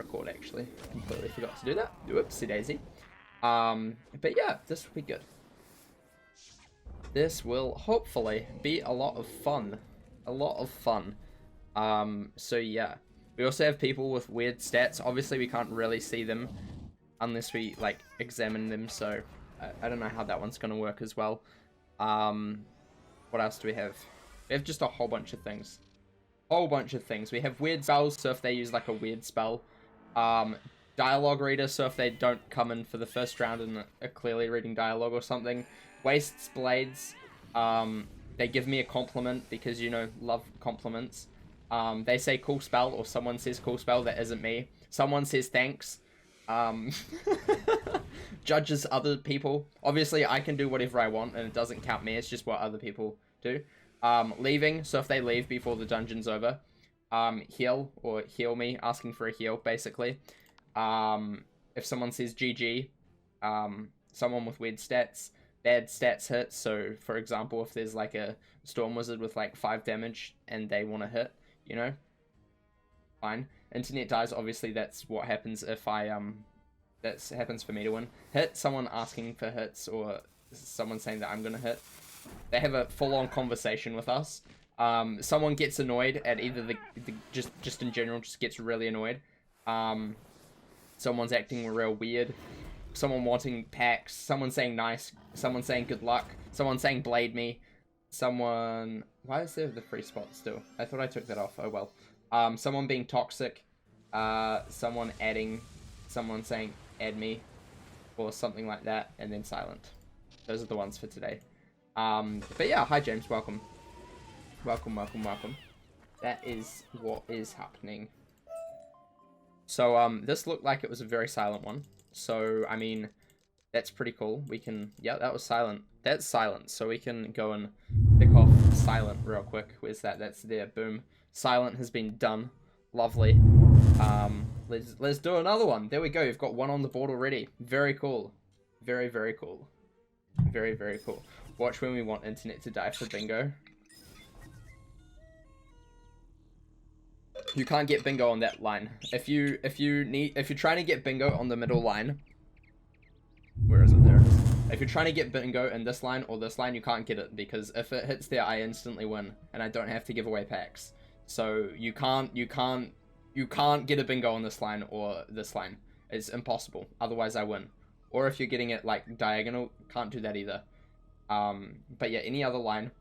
record, actually. Completely forgot to do that. Whoopsie daisy. But yeah, this will be good. This will hopefully be a lot of fun. A lot of fun. So yeah. We also have people with weird stats. Obviously, we can't really see them unless we, like, examine them. So, I don't know how that one's going to work as well. What else do we have? We have just a whole bunch of things. Whole bunch of things. We have weird spells, so if they use, like, a weird spell. Dialogue reader, so if they don't come in for the first round and are clearly reading dialogue or something. Wastes blades. They give me a compliment because, you know, love compliments. They say cool spell, or someone says cool spell that isn't me. Someone says thanks. Judges other people. Obviously, I can do whatever I want, and it doesn't count me. It's just what other people do. Leaving, so if they leave before the dungeon's over. Heal, or heal me, asking for a heal, basically. If someone says GG, someone with weird stats, bad stats hit. So, for example, if there's like a Storm Wizard with like 5 damage and they want to hit, you know, fine. Internet dies, obviously that's what happens if I, that happens for me to win. Hit, someone asking for hits, or someone saying that I'm gonna hit. They have a full-on conversation with us. Someone gets annoyed at either the just in general, just gets really annoyed. Someone's acting real weird. Someone wanting packs. Someone saying nice. Someone saying good luck. Someone saying blade me. Someone... Why is there the free spot still? I thought I took that off. Oh well. Someone being toxic. Someone adding... Someone saying add me. Or something like that. And then silent. Those are the ones for today. But yeah, hi James. Welcome. Welcome, welcome, welcome. That is what is happening. So, this looked like it was a very silent one. So, I mean, that's pretty cool. We can... Yeah, that was silent. That's silent. So we can go and pick off silent real quick. Where's that? That's there. Boom. Silent has been done. Lovely. Let's do another one. There we go. You've got one on the board already. Very cool. Very, very cool. Very, very cool. Watch when we want internet to die for bingo. You can't get bingo on that line. If you're trying to get bingo on the middle line, where is it? There it is. If you're trying to get bingo in this line or this line, you can't get it, because if it hits there, I instantly win, and I don't have to give away packs. So you can't get a bingo on this line or this line. It's impossible. Otherwise, I win. Or if you're getting it like diagonal, can't do that either. But yeah, any other line.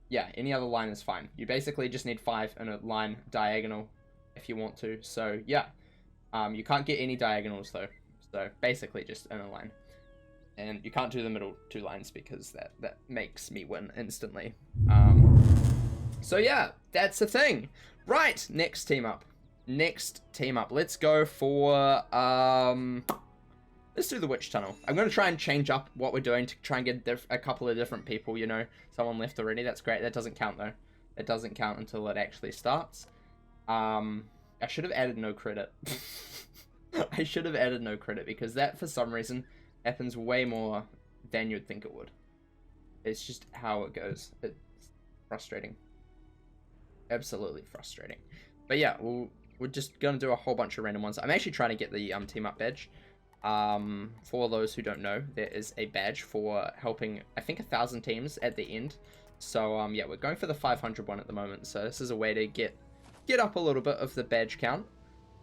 Yeah, any other line is fine. You basically just need 5 in a line diagonal if you want to. So, yeah. You can't get any diagonals, though. So, basically just in a line. And you can't do the middle 2 lines because that makes me win instantly. So, yeah, that's the thing. Right, next team up. Next team up. Let's go for... Let's do the Witch Tunnel. I'm going to try and change up what we're doing to try and get a couple of different people, you know. Someone left already. That's great. That doesn't count, though. It doesn't count until it actually starts. I should have added no credit. I should have added no credit, because that, for some reason, happens way more than you'd think it would. It's just how it goes. It's frustrating. Absolutely frustrating. But yeah, we're just going to do a whole bunch of random ones. I'm actually trying to get the team up badge. For those who don't know, there is a badge for helping, I think, 1,000 teams at the end. So, yeah, we're going for the 500 one at the moment. So this is a way to get up a little bit of the badge count.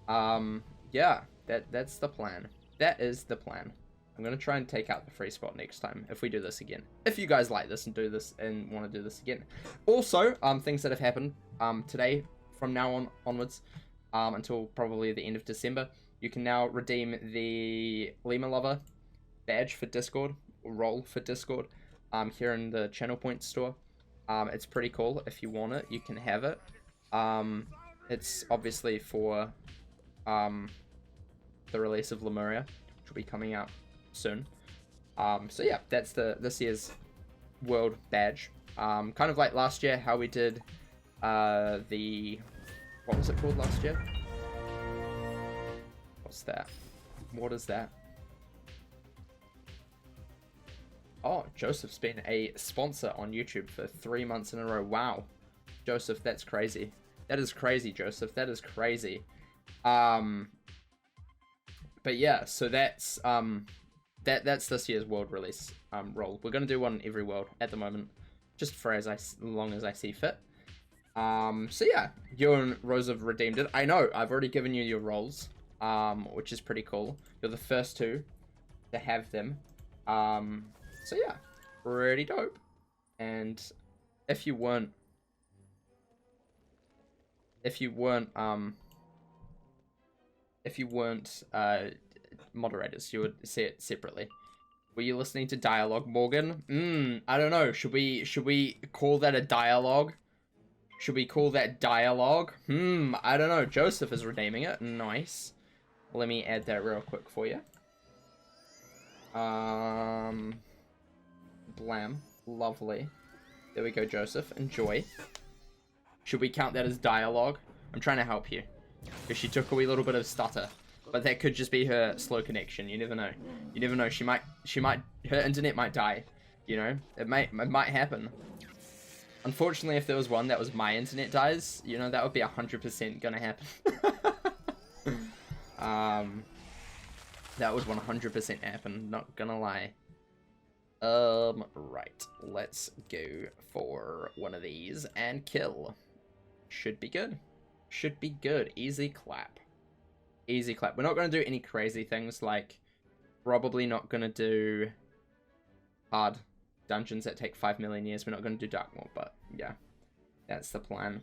Yeah, that's the plan. That is the plan. I'm going to try and take out the free spot next time if we do this again. If you guys like this and do this and want to do this again. Also, things that have happened today from now onwards until probably the end of December. You can now redeem the Lima Lover badge for Discord, or role for Discord, here in the Channel Point store. It's pretty cool. If you want it, you can have it. It's obviously for the release of Lemuria, which will be coming out soon. So yeah, that's this year's world badge. Kind of like last year, how we did the... What was it called last year? What's that? What is that? Oh, Joseph's been a sponsor on YouTube for 3 months in a row. Wow. Joseph, that's crazy. That is crazy, Joseph. That is crazy. But yeah, so that's that's this year's world release role. We're gonna do one every world at the moment, just for as long as I see fit. So yeah, you and Rose have redeemed it. I know I've already given you your roles, which is pretty cool. You're the first two to have them. So yeah, pretty dope. And if you weren't moderators, you would see it separately. Were you listening to dialogue, Morgan? I don't know. Should we call that a dialogue? Should we call that dialogue? I don't know. Joseph is redeeming it. Nice. Let me add that real quick for you. Blam. Lovely. There we go, Joseph. Enjoy. Should we count that as dialogue? I'm trying to help you. Because she took a wee little bit of stutter. But that could just be her slow connection. You never know. You never know. She might, her internet might die. You know? It might happen. Unfortunately, if there was one that was my internet dies, you know, that would be 100% gonna happen. That would 100% happen, not gonna lie. Right. Let's go for one of these and kill. Should be good. Should be good. Easy clap. Easy clap. We're not gonna do any crazy things, like, probably not gonna do hard dungeons that take 5 million years. We're not gonna do dark mode, but yeah. That's the plan.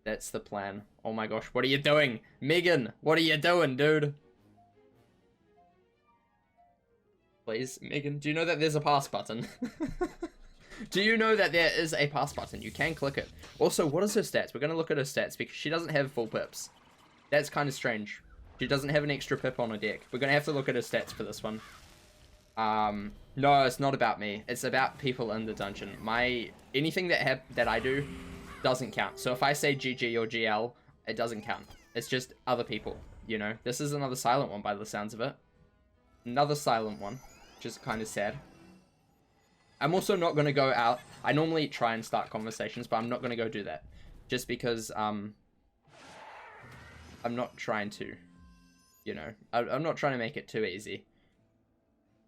That's the plan. Oh my gosh, what are you doing? Megan, what are you doing, dude? Please, Megan, do you know that there's a pass button? Do you know that there is a pass button? You can click it. Also, what is her stats? We're going to look at her stats because she doesn't have full pips. That's kind of strange. She doesn't have an extra pip on her deck. We're going to have to look at her stats for this one. No, it's not about me. It's about people in the dungeon. Anything that I do doesn't count. So if I say GG or GL, it doesn't count. It's just other people, you know. This is another silent one by the sounds of it. Another silent one, which is kind of sad. I'm also not going to go out. I normally try and start conversations, but I'm not going to go do that. Just because, I'm not trying to, you know. I'm not trying to make it too easy.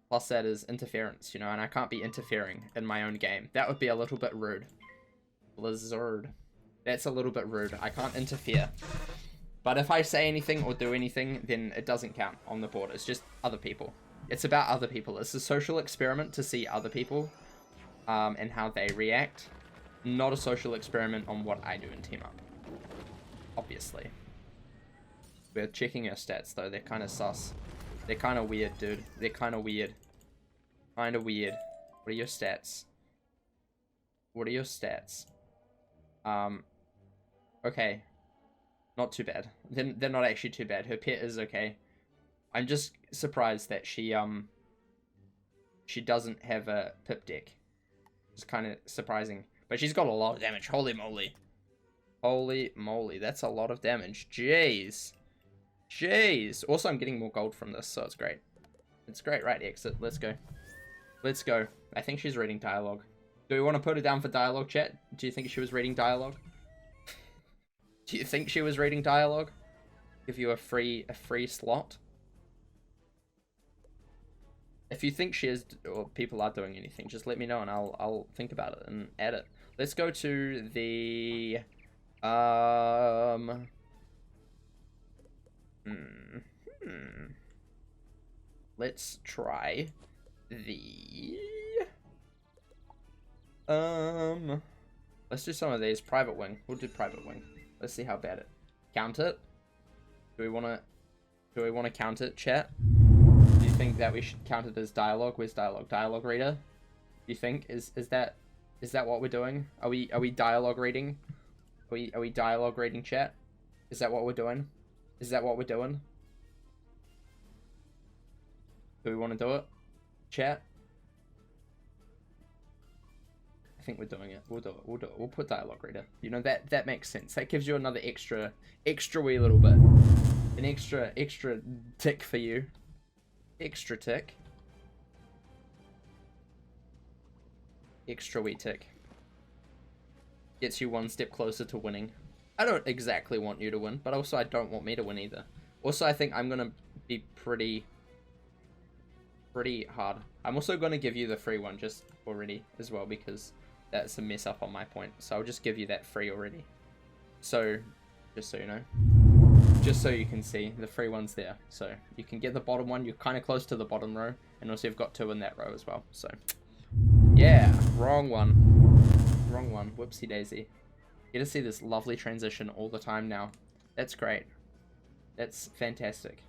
Plus that is interference, you know, and I can't be interfering in my own game. That would be a little bit rude. Blizzard. That's a little bit rude. I can't interfere. But if I say anything or do anything, then it doesn't count on the board. It's just other people. It's about other people. It's a social experiment to see other people and how they react. Not a social experiment on what I do in Team Up. Obviously. We're checking our stats, though. They're kind of sus. They're kind of weird, dude. They're kind of weird. Kind of weird. What are your stats? What are your stats? Okay. Not too bad. They're not actually too bad. Her pet is okay. I'm just surprised that she doesn't have a pip deck. It's kind of surprising. But she's got a lot of damage. Holy moly. Holy moly. That's a lot of damage. Jeez. Jeez. Also, I'm getting more gold from this, so it's great. It's great. Right, exit. Let's go. Let's go. I think she's reading dialogue. Do we want to put her down for dialogue, chat? Do you think she was reading dialogue? Do you think she was reading dialogue? Give you a free slot? If you think she is, or people are doing anything, just let me know and I'll think about it and add it. Let's go to the let's try the let's do some of these. Private wing. We'll do private wing. Let's see how bad it. Count it. Do we want to count it, chat? Do you think that we should count it as dialogue? Where's dialogue? Dialogue reader? Do you think is that what we're doing? Are we dialogue reading? Are we dialogue reading, chat? Is that what we're doing? Is that what we're doing? Do we want to do it, chat? I think we're doing it. We'll do it. We'll do it. We'll put dialogue reader. You know, that makes sense. That gives you another extra wee little bit. An extra tick for you. Extra tick. Extra wee tick. Gets you one step closer to winning. I don't exactly want you to win, but also I don't want me to win either. Also, I think I'm gonna be pretty hard. I'm also gonna give you the free one just already as well, because that's a mess up on my point. So I'll just give you that free already. So, just so you know. Just so you can see, the free one's there. So, you can get the bottom one. You're kind of close to the bottom row. And also you've got 2 in that row as well. So, yeah, wrong one. Wrong one. Whoopsie daisy. You get to see this lovely transition all the time now. That's great. That's fantastic.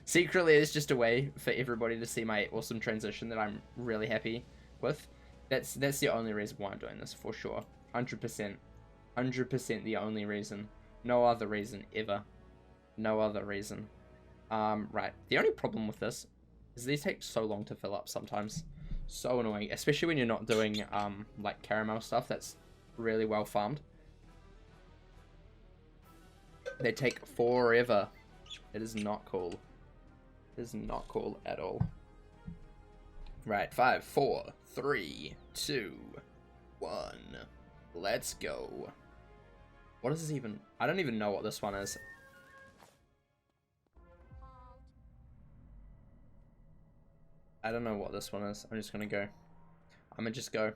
Secretly, it's just a way for everybody to see my awesome transition that I'm really happy with. That's the only reason why I'm doing this, for sure. 100%. 100% the only reason. No other reason, ever. No other reason. Right. The only problem with this is these take so long to fill up sometimes. So annoying. Especially when you're not doing, like, caramel stuff that's really well farmed. They take forever. It is not cool. It is not cool at all. Right. 5, 4, 3, 2, 1. Let's go. What is this even? I don't even know what this one is. I don't know what this one is. I'm just gonna go. I'm gonna just go.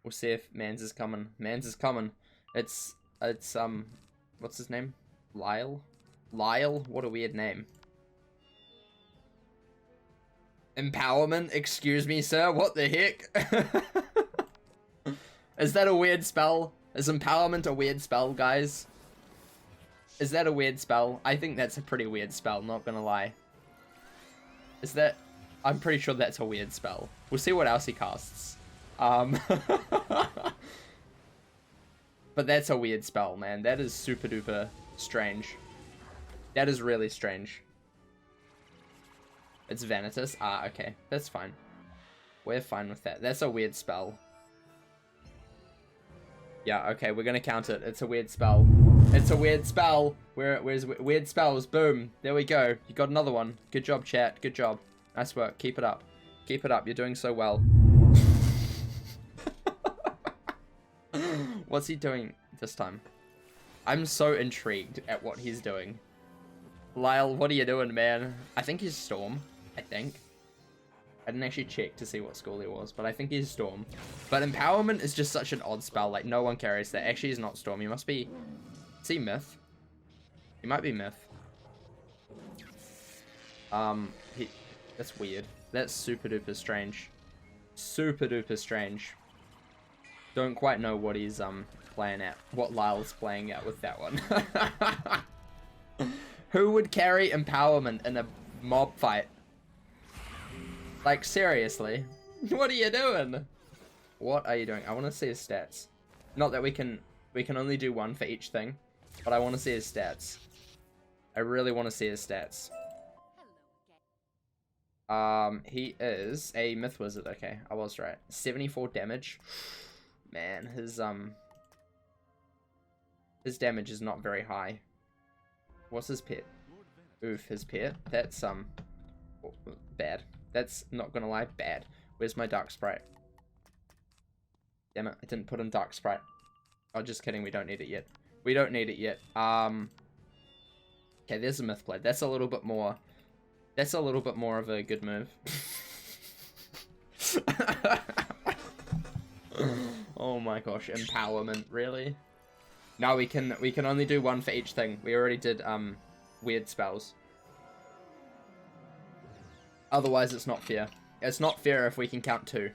We'll see if Mans is coming. Mans is coming. It's what's his name? Lyle? Lyle? What a weird name. Empowerment? Excuse me, sir. What the heck? Is that a weird spell? Is empowerment a weird spell, guys? Is that a weird spell? I think that's a pretty weird spell, not gonna lie. Is that... I'm pretty sure that's a weird spell. We'll see what else he casts. But that's a weird spell, man. That is super duper strange. That is really strange. It's Vanitas? Ah, okay. That's fine. We're fine with that. That's a weird spell. Yeah, okay, we're gonna count it. It's a weird spell. It's a weird spell. Where's weird spells? Boom. There we go. You got another one. Good job, chat. Good job. Nice work. Keep it up. Keep it up. You're doing so well. What's he doing this time? I'm so intrigued at what he's doing. Lyle, what are you doing, man? I think he's Storm. I think. I didn't actually check to see what school he was, but I think he's Storm. But Empowerment is just such an odd spell. Like, no one carries that. Actually, he's not Storm. He must be... Is he Myth? He might be Myth. That's weird. That's super duper strange. Super duper strange. Don't quite know what he's, playing at. What Lyle's playing at with that one. Who would carry Empowerment in a mob fight? Like, seriously. What are you doing? What are you doing? I want to see his stats. Not that we can only do one for each thing, but I want to see his stats. I really want to see his stats. He is a Myth Wizard. Okay, I was right. 74 damage. Man, his damage is not very high. What's his pet? Oof, his pet. That's, bad. That's, not gonna lie, bad. Where's my Dark Sprite? Damn it, I didn't put in Dark Sprite. Oh, just kidding, we don't need it yet. We don't need it yet. Okay, there's a Mythblade. That's a little bit more... That's a little bit more of a good move. Oh my gosh, Empowerment, really? No, we can only do one for each thing. We already did, weird spells. Otherwise, it's not fair. It's not fair if we can count 2.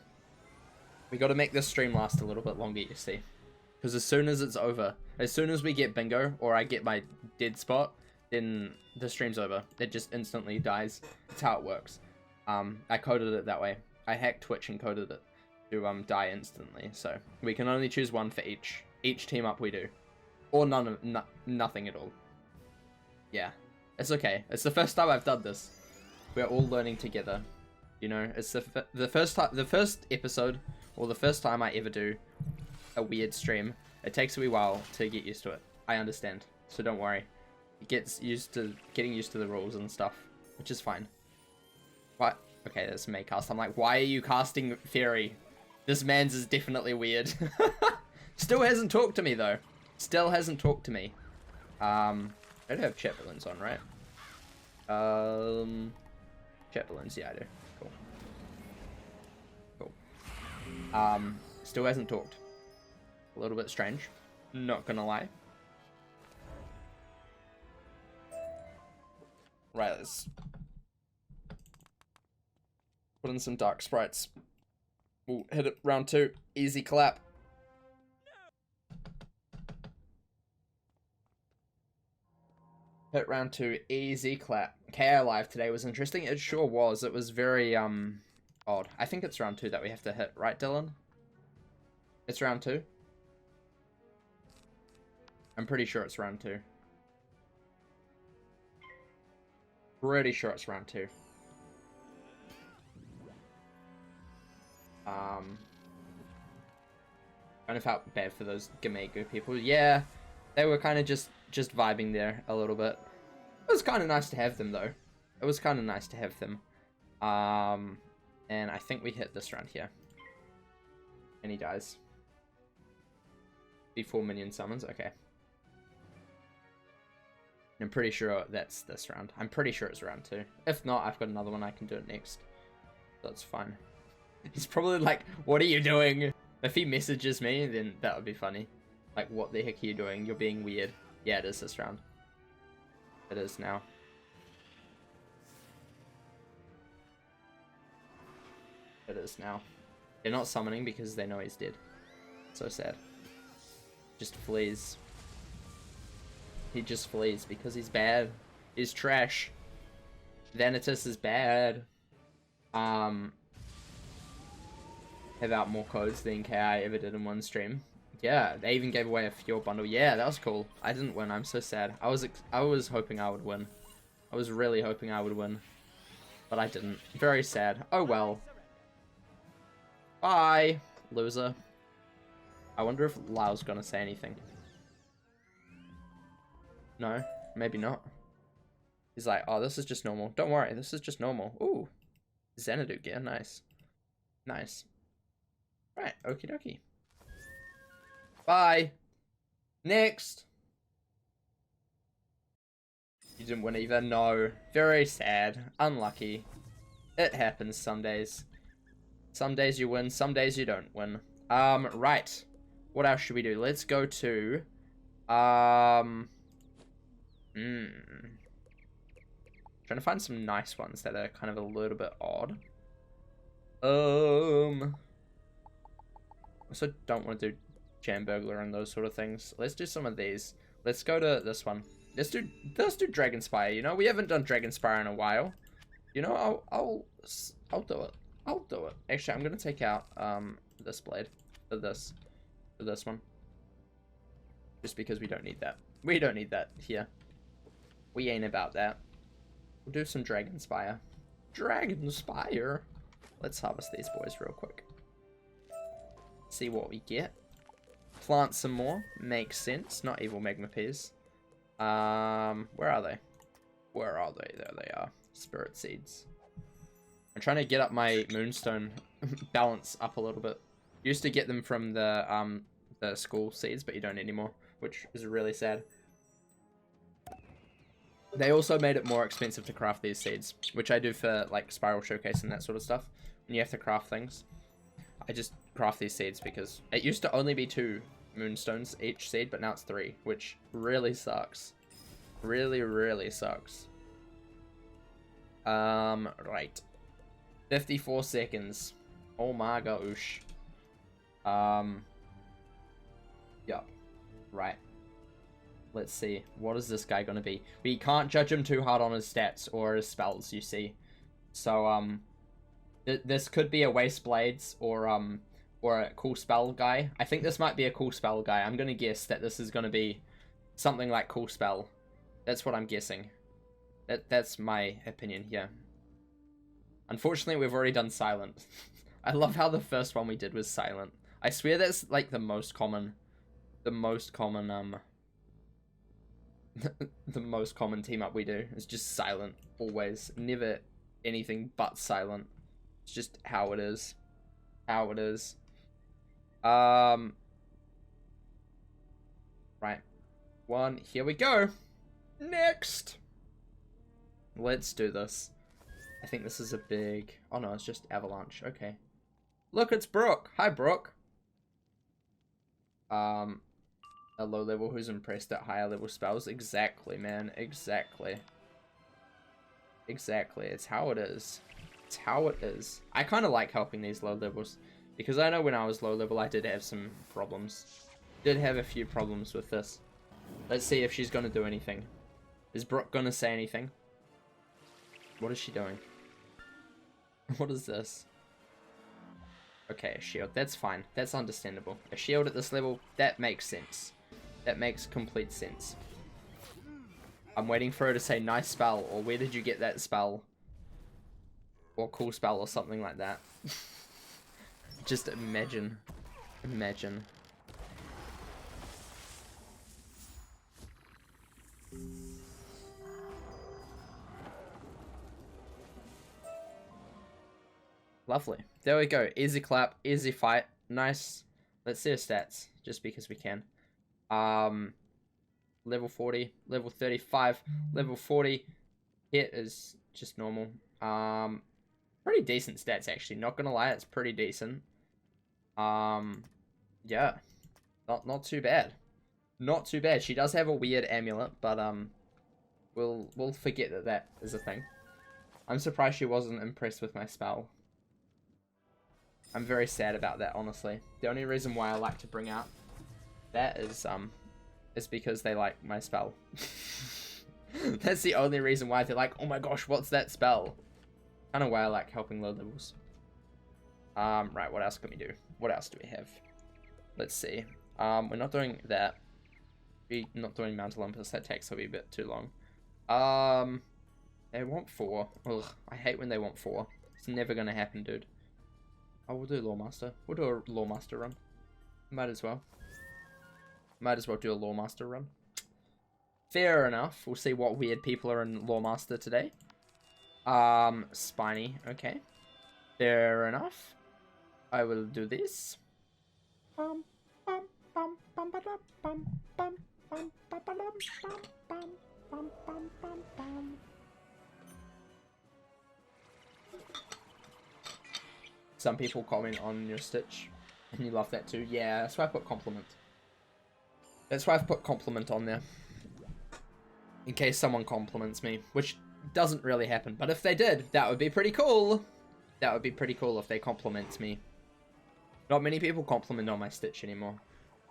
We gotta make this stream last a little bit longer, you see. Because as soon as it's over, as soon as we get bingo, or I get my dead spot, then the stream's over. It just instantly dies. That's how it works. I coded it that way. I hacked Twitch and coded it to die instantly. So we can only choose one for each team up we do. Or nothing at all. Yeah. It's okay. It's the first time I've done this. We're all learning together. You know, it's the first episode, or the first time I ever do a weird stream. It takes a wee while to get used to it. I understand. So don't worry. It gets getting used to the rules and stuff, which is fine. What? Okay, that's May cast. I'm like, why are you casting Fairy? This man's is definitely weird. Still hasn't talked to me, though. Still hasn't talked to me. I don't have chat balloons on, right? Chat balloons, yeah, I do. Cool. Cool. Still hasn't talked. A little bit strange. Not gonna lie. Right, let's put in some dark sprites. We'll hit it round 2. Easy clap. Hit round 2. Easy clap. KI Live today was interesting. It sure was. It was very, odd. I think it's round 2 that we have to hit. Right, Dylan? It's round 2? I'm pretty sure it's round 2. Pretty sure it's round 2. Kind of felt bad for those Gamegu people. Yeah, they were kind of just vibing there a little bit. It was kind of nice to have them, though. It was kind of nice to have them. And I think we hit this round here. And he dies. Before minion summons, okay. I'm pretty sure that's this round. I'm pretty sure it's round 2. If not, I've got another one I can do it next. That's fine. He's probably like, what are you doing? If he messages me, then that would be funny. Like, what the heck are you doing? You're being weird. Yeah, it is this round. It is now. It is now. They're not summoning because they know he's dead. So sad. Just flees. He just flees because he's bad. He's trash. Vanitas is bad. Have out more codes than KI ever did in one stream. Yeah, they even gave away a fuel bundle. Yeah, that was cool. I didn't win. I'm so sad. I was hoping I would win. I was really hoping I would win. But I didn't. Very sad. Oh well. Bye, loser. I wonder if Lau's gonna say anything. No, maybe not. He's like, oh, this is just normal. Don't worry, this is just normal. Ooh, Xanadu gear, nice. Nice. Right, okie dokie. Bye. Next. You didn't win either, no. Very sad, unlucky. It happens some days. Some days you win, some days you don't win. Right. What else should we do? Let's go to, trying to find some nice ones that are kind of a little bit odd. Also don't want to do Jam Burglar and those sort of things. Let's do some of these. Let's go to this one. Let's do Dragonspire. You know, we haven't done Dragonspire in a while. You know, I'll do it. I'll do it. Actually, I'm gonna take out this blade for this one. Just because we don't need that. We don't need that here. We ain't about that. We'll do some Dragonspire. Dragonspire. Let's harvest these boys real quick. See what we get. Plant some more. Makes sense. Not evil magma peas. Where are they? Where are they? There they are. Spirit seeds. I'm trying to get up my moonstone balance up a little bit. Used to get them from the school seeds, but you don't anymore, which is really sad. They also made it more expensive to craft these seeds, which I do for like Spiral Showcase and that sort of stuff. When you have to craft things, I just craft these seeds because it used to only be 2 moonstones each seed, but now it's 3, which really sucks. Really, really sucks. Right. 54 seconds. Oh my gosh. Yup. Right. Let's see. What is this guy gonna be? We can't judge him too hard on his stats or his spells, you see. So, this could be a Waste Blades or a cool spell guy. I think this might be a cool spell guy. I'm gonna guess that this is gonna be something like cool spell. That's what I'm guessing. That's my opinion here. Unfortunately, we've already done silent. I love how the first one we did was silent. I swear that's like the most common the most common team up we do. It's just silent always. Never anything but silent. It's just how it is. How it is. Right. 1. Here we go. Next. Let's do this. I think this is a big... Oh no, it's just avalanche. Okay. Look, it's Brooke. Hi, Brooke. A low level who's impressed at higher level spells. Exactly, man. Exactly. Exactly. It's how it is. It's how it is. I kind of like helping these low levels. Because I know when I was low level, I did have some problems. Did have a few problems with this. Let's see if she's going to do anything. Is Brooke going to say anything? What is she doing? What is this? Okay, a shield. That's fine. That's understandable. A shield at this level, that makes sense. That makes complete sense. I'm waiting for her to say nice spell, or where did you get that spell? Or cool spell, or something like that. Just imagine. Imagine. Lovely. There we go. Easy clap, easy fight. Nice. Let's see her stats, just because we can. Level 40, level 35, level 40. Hit is just normal. Pretty decent stats, actually. Not gonna lie, it's pretty decent. Yeah. Not too bad. Not too bad. She does have a weird amulet, but we'll forget that that is a thing. I'm surprised she wasn't impressed with my spell. I'm very sad about that, honestly. The only reason why I like to bring out that is because they like my spell. That's the only reason why they're like, oh my gosh, what's that spell? Kind of why I like helping low levels. Right, what else can we do? What else do we have? Let's see. We're not doing that. We're not doing Mount Olympus. That takes a wee bit too long. They want 4. Ugh, I hate when they want 4. It's never gonna happen, dude. Oh, we'll do Lawmaster. We'll do a Lawmaster run. Might as well. Might as well do a Lawmaster run. Fair enough. We'll see what weird people are in Lawmaster today. Spiny. Okay. Fair enough. I will do this. Bum, bum, bum, bum, ba, da, bum, bum, bum, ba, ba, dum, bum, bum, bum, bum, bum, bum. Some people comment on your stitch, and you love that too. Yeah, that's why I put compliment. That's why I've put compliment on there. In case someone compliments me, which doesn't really happen. But if they did, that would be pretty cool. That would be pretty cool if they compliment me. Not many people compliment on my stitch anymore.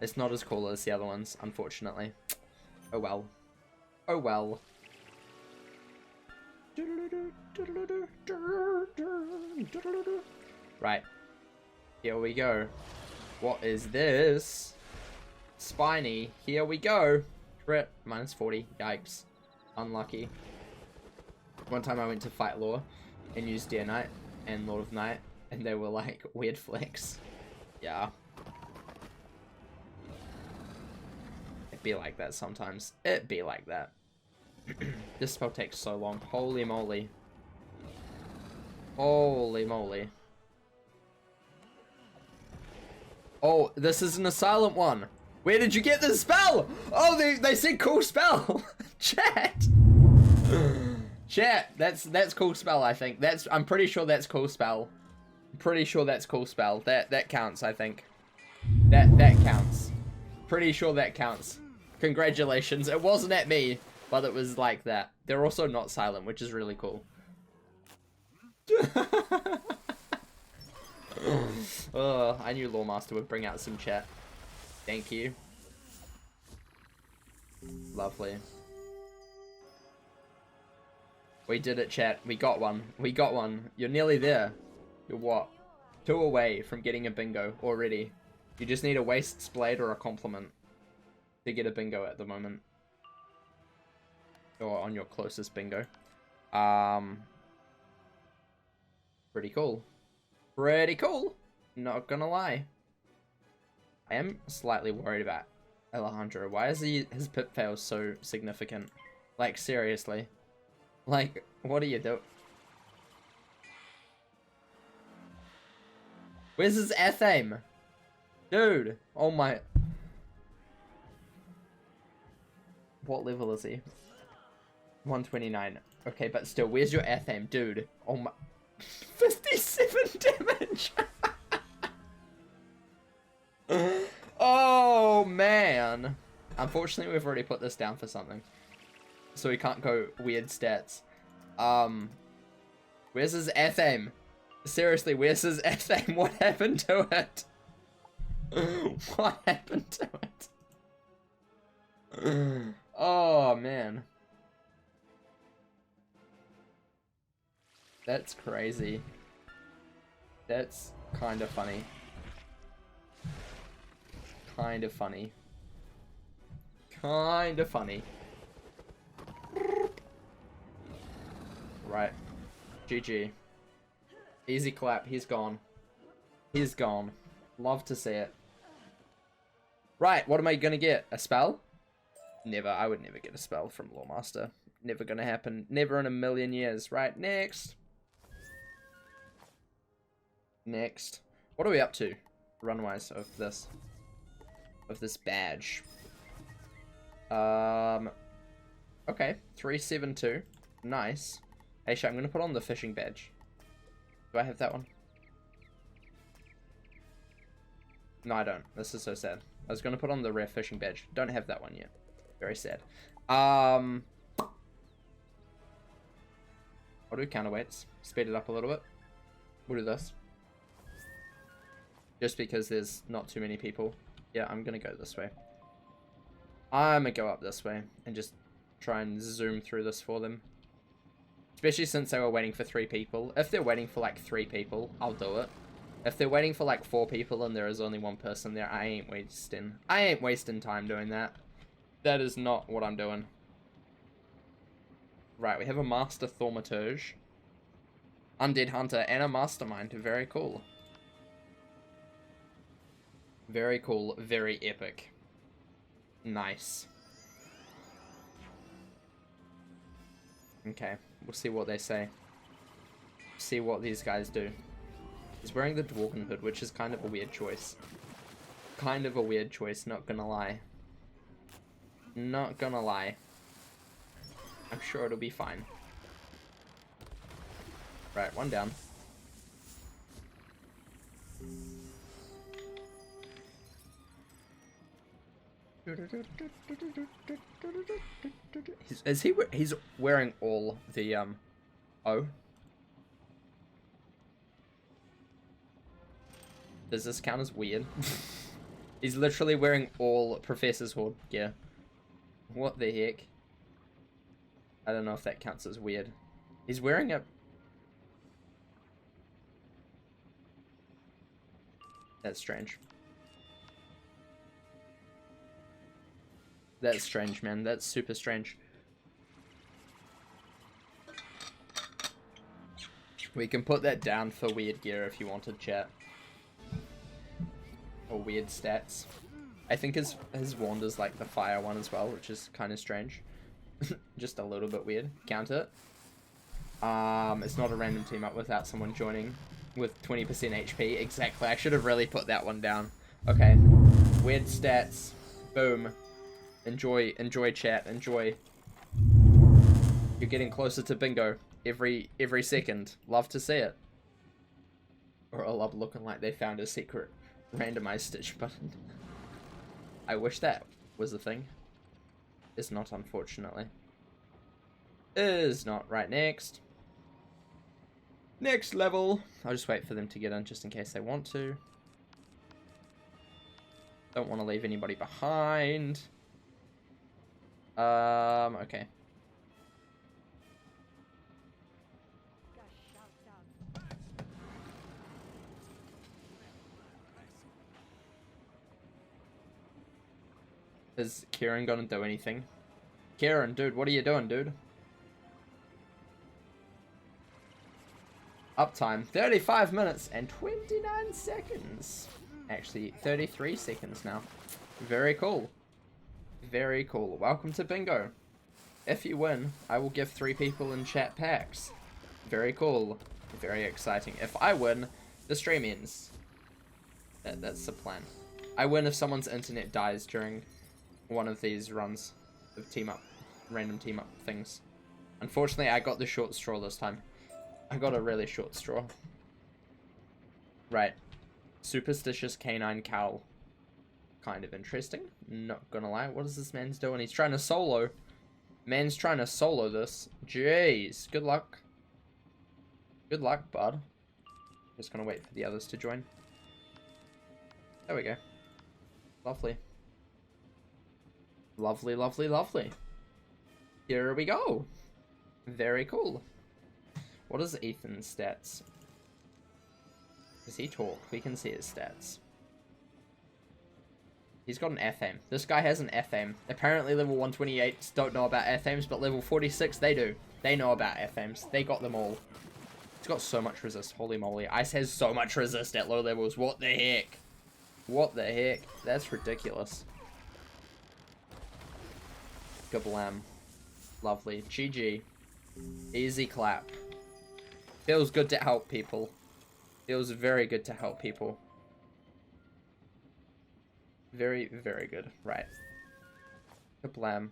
It's not as cool as the other ones, unfortunately. Oh well. Oh well. Right. Here we go. What is this? Spiny. Here we go. Crit. Minus 40. Yikes. Unlucky. One time I went to fight Law and used Deer Knight and Lord of Night, and they were like weird flex. Yeah. It'd be like that sometimes. It'd be like that. This spell takes so long. Holy moly. Holy moly. Oh, this isn't a silent one. Where did you get this spell? Oh, they said cool spell. Chat. Chat, that's cool spell, I think. I'm pretty sure that's cool spell. I'm pretty sure that's cool spell. That counts, I think. That counts. Pretty sure that counts. Congratulations. It wasn't at me, but it was like that. They're also not silent, which is really cool. Oh, I knew Lawmaster would bring out some chat. Thank you. Lovely. We did it, chat. We got one. We got one. You're nearly there. You're what? 2 away from getting a bingo already. You just need a Waste's Blade or a compliment to get a bingo at the moment. Or on your closest bingo. Pretty cool. Pretty cool. Not gonna lie. I am slightly worried about Alejandro. Why is his pip fail so significant? Like, seriously. Like, what are you doing? Where's his F-aim? Dude. Oh my. What level is he? 129. Okay, but still, where's your aim, dude? Oh my... 57 damage! Oh, man. Unfortunately, we've already put this down for something. So we can't go weird stats. Where's his aim? Seriously, where's his aim? What happened to it? What happened to it? Oh, man. That's crazy. That's kind of funny. Kind of funny. Kind of funny. Right. GG. Easy clap. He's gone. He's gone. Love to see it. Right. What am I going to get? A spell? Never. I would never get a spell from Lawmaster. Never going to happen. Never in a million years. Right. Next. Next. What are we up to? Run-wise of this. Of this badge. Okay. 372. Nice. Hey, I'm going to put on the fishing badge. Do I have that one? No, I don't. This is so sad. I was going to put on the rare fishing badge. Don't have that one yet. Very sad. What do counterweights? Speed it up a little bit. We'll do this. Just because there's not too many people. Yeah, I'm going to go this way. I'm going to go up this way and just try and zoom through this for them. Especially since they were waiting for 3 people. If they're waiting for like 3 people, I'll do it. If they're waiting for like 4 people and there is only 1 person there, I ain't wasting time doing that. That is not what I'm doing. Right, we have a Master Thaumaturge, Undead Hunter, and a Mastermind. Very cool. Very cool, very epic. Nice. Okay, we'll see what they say. See what these guys do. He's wearing the Dwarven hood, which is kind of a weird choice. Kind of a weird choice, not gonna lie. Not gonna lie. I'm sure it'll be fine. Right, 1 down. He's wearing all the oh. Does this count as weird? He's literally wearing all Professor's Horde gear. What the heck? I don't know if that counts as weird. He's wearing a... That's strange. That's strange, man. That's super strange. We can put that down for weird gear if you wanted, chat. Or weird stats. I think his wand is like the fire one as well, which is kind of strange. Just a little bit weird. Count it. It's not a random team up without someone joining with 20% HP. Exactly. I should have really put that one down. Okay. Weird stats. Boom. Enjoy, chat. Enjoy. You're getting closer to bingo every second. Love to see it. Or I love looking like they found a secret randomized stitch button. I wish that was a thing. It's not, unfortunately. Is not. Right, next. Next level. I'll just wait for them to get in just in case they want to. Don't want to leave anybody behind. Okay. Is Kieran gonna do anything? Kieran, dude, what are you doing, dude? Uptime, 35 minutes and 29 seconds. Actually, 33 seconds now. Very cool. Very cool. Welcome to bingo. If you win, I will give 3 people in chat packs. Very cool. Very exciting. If I win, the stream ends. That's the plan. I win if someone's internet dies during one of these runs. of random team up things. Unfortunately, I got the short straw this time. I got a really short straw. Right. Superstitious canine cowl. Kind of interesting. Not gonna lie. What is this man's doing? He's trying to solo. Man's trying to solo this. Jeez. Good luck. Good luck, bud. Just gonna wait for the others to join. There we go. Lovely. Lovely, lovely, lovely. Here we go. Very cool. What is Ethan's stats? Does he talk? We can see his stats. He's got an F-aim. This guy has an F-aim. Apparently level 128s don't know about F-aims, but level 46 they do. They know about F-aims. They got them all. It's got so much resist. Holy moly. Ice has so much resist at low levels. What the heck? What the heck? That's ridiculous. Kablam. Lovely. GG. Easy clap. Feels good to help people. Feels very good to help people. Very, very good. Right. Kablam.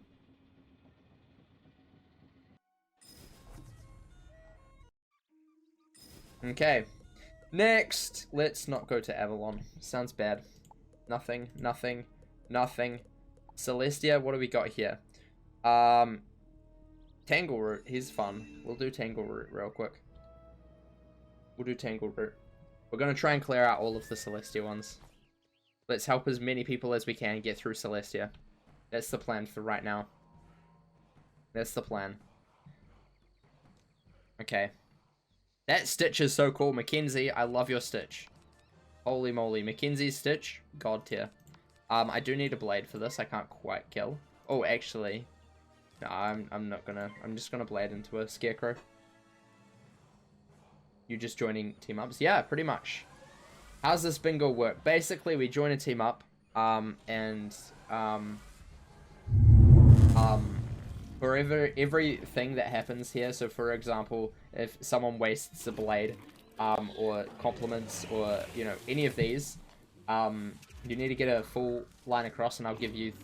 Okay. Next, let's not go to Avalon. Sounds bad. Nothing, nothing, nothing. Celestia, what do we got here? Tangleroot, he's fun. We'll do Tangleroot real quick. We'll do Tangleroot. We're gonna try and clear out all of the Celestia ones. Let's help as many people as we can get through Celestia. That's the plan for right now. That's the plan. Okay. That Stitch is so cool. Mackenzie, I love your Stitch. Holy moly. Mackenzie's Stitch, god tier. I do need a blade for this. I can't quite kill. Oh, actually. No, I'm not gonna. I'm just gonna blade into a Scarecrow. You just joining team ups? Yeah, pretty much. How's this bingo work? Basically, we join a team up, for everything that happens here, so for example, if someone wastes a blade, or compliments, or, you know, any of these, you need to get a full line across, and I'll give you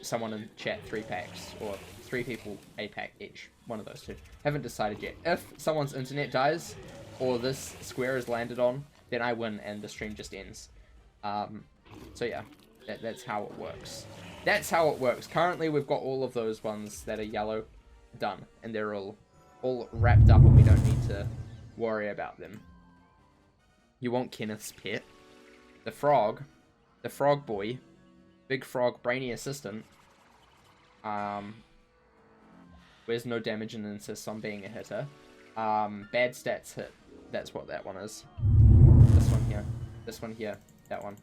someone in chat 3 packs, or 3 people a pack each. One of those two. Haven't decided yet. If someone's internet dies, or this square is landed on, then I win and the stream just ends. So yeah, that's how it works. That's how it works. Currently, we've got all of those ones that are yellow done, and they're all wrapped up, and we don't need to worry about them. You want Kenneth's pet? The frog boy, big frog, brainy assistant, wears no damage and insists on being a hitter. Bad stats hit. That's what that one is. This one here. This one here. That one.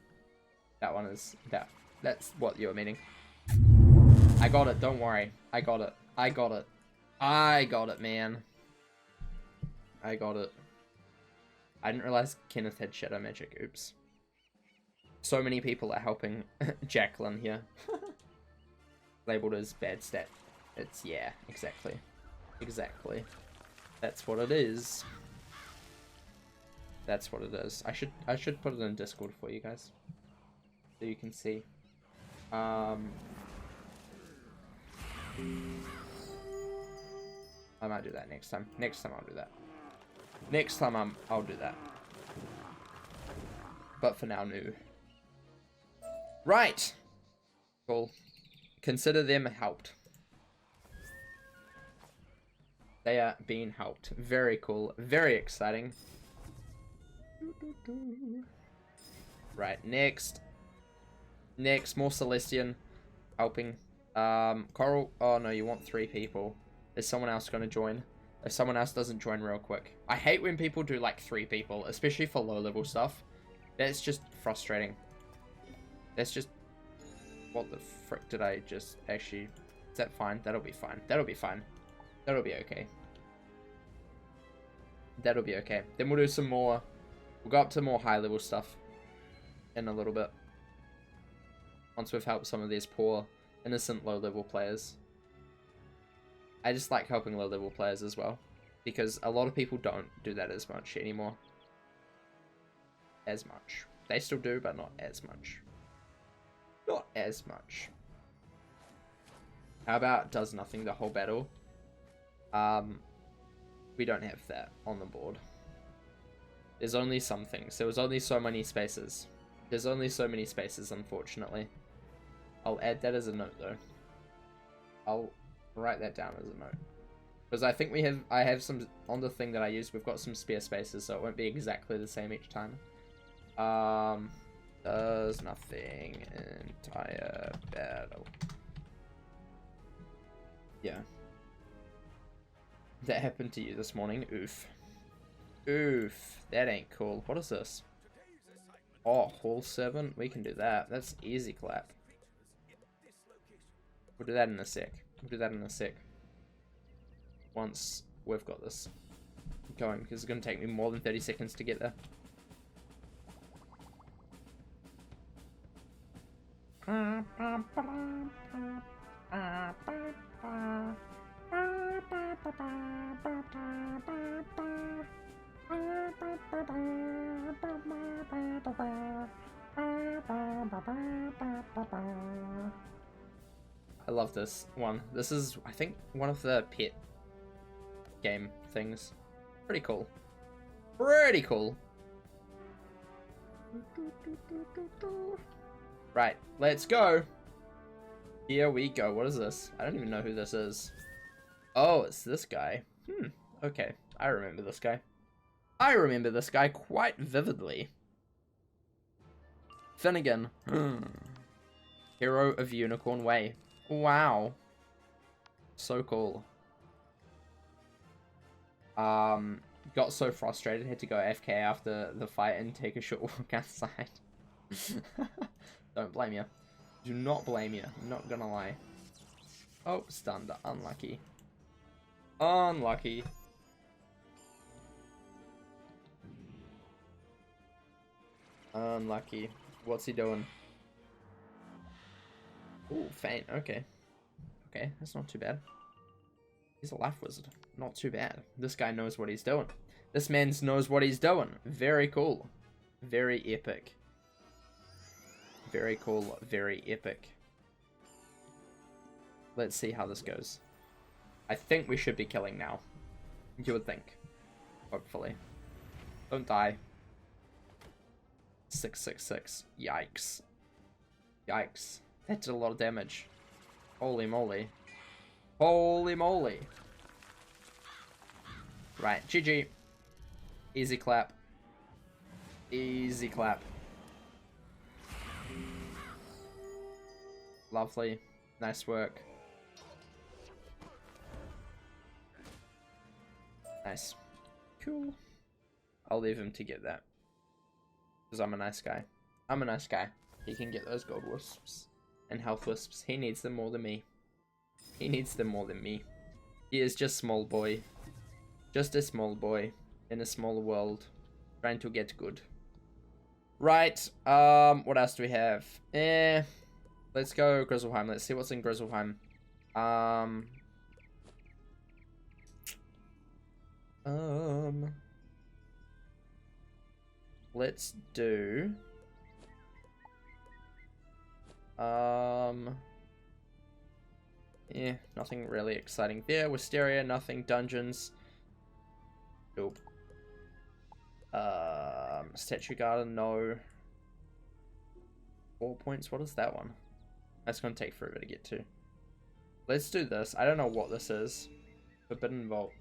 That one is that. That's what you're meaning. I got it. Don't worry. I got it. I got it. I got it, man. I got it. I didn't realize Kenneth had shadow magic. Oops. So many people are helping Jacqueline here. Labeled as bad stat. It's, yeah, exactly. Exactly. That's what it is. That's what it is. I should put it in Discord for you guys, so you can see. I might do that next time. Next time I'll do that. Next time I'll do that. But for now, no. Right. Cool. Consider them helped. They are being helped. Very cool. Very exciting. Right, next. Next, more Celestian helping. Coral. Oh no, you want 3 people. Is someone else going to join? If someone else doesn't join real quick. I hate when people do like 3 people, especially for low level stuff. That's just frustrating. That's just... What the frick did I just actually... Is that fine? That'll be fine. That'll be fine. That'll be okay. That'll be okay. Then we'll do some more... We'll go up to more high level stuff in a little bit. Once we've helped some of these poor, innocent low level players. I just like helping low level players as well, because a lot of people don't do that as much anymore. As much. They still do, but not as much. Not as much. How about does nothing the whole battle? We don't have that on the board. There's only some things. There was only so many spaces. There's only so many spaces, unfortunately. I'll add that as a note, though. I'll write that down as a note. Because I think I have some, on the thing that I use, we've got some spare spaces, so it won't be exactly the same each time. Does nothing entire battle. Yeah. That happened to you this morning. Oof. Oof. That ain't cool. What is this? Oh, Hall 7? We can do that. That's easy clap. We'll do that in a sec. We'll do that in a sec. Once we've got this going, because it's going to take me more than 30 seconds to get there. I love this one. This is, I think, one of the pet game things. Pretty cool. Pretty cool. Right, let's go. Here we go. What is this? I don't even know who this is. Oh, it's this guy. Okay, I remember this guy. I remember this guy quite vividly. Finnegan. Hero of Unicorn Way. Wow. So cool. Got so frustrated, had to go AFK after the fight and take a short walk outside. Don't blame you. Do not blame you. I'm not gonna lie. Oh, stunned. Unlucky. Unlucky. Unlucky. What's he doing? Ooh, faint. Okay. Okay, that's not too bad. He's a life wizard. Not too bad. This guy knows what he's doing. This man knows what he's doing. Very cool. Very epic. Very cool. Very epic. Let's see how this goes. I think we should be killing now. You would think. Hopefully. Don't die. 666. Yikes. Yikes. That did a lot of damage. Holy moly. Holy moly. Right, GG. Easy clap. Easy clap. Lovely. Nice work. Nice. Cool. I'll leave him to get that. Because I'm a nice guy. I'm a nice guy. He can get those gold wisps and health wisps. He needs them more than me. He needs them more than me. He is just small boy. Just a small boy in a small world. Trying to get good. Right. What else do we have? Let's go Grizzleheim. Let's see what's in Grizzleheim. Let's do... yeah, nothing really exciting there. Wisteria, nothing. Dungeons. Nope. Statue Garden, no. 4 points, what is that one? That's gonna take forever to get to. Let's do this. I don't know what this is. Forbidden Vault.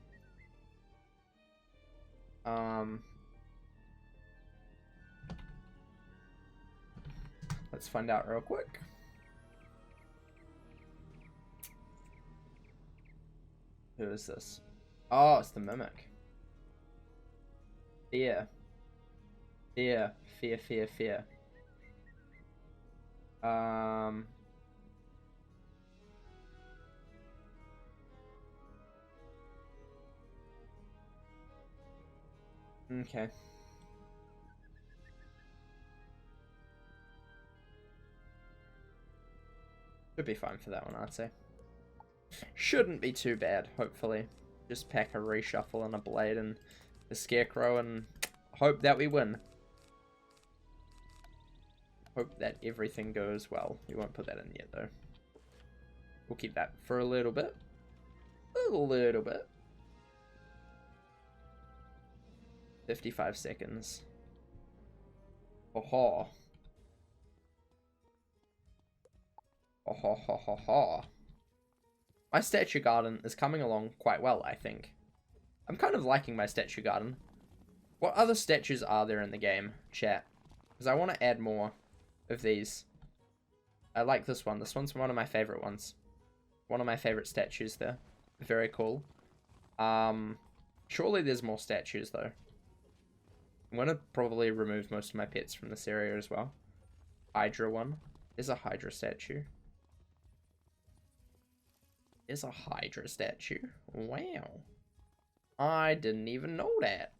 Let's find out real quick. Who is this? Oh, it's the Mimic. Fear. Fear. Fear, fear, fear. Okay. Should be fine for that one, I'd say. Shouldn't be too bad, hopefully. Just pack a reshuffle and a blade and a scarecrow and hope that we win. Hope that everything goes well. We won't put that in yet, though. We'll keep that for a little bit. A little bit. 55 seconds. Oh-ho. Oh-ho-ho-ho-ho. My statue garden is coming along quite well, I think. I'm kind of liking my statue garden. What other statues are there in the game, chat? Because I want to add more of these. I like this one. This one's one of my favorite ones. One of my favorite statues there. Very cool. Surely there's more statues, though. I'm going to probably remove most of my pets from this area as well. Hydra one. There's a Hydra statue. There's a Hydra statue. Wow. I didn't even know that.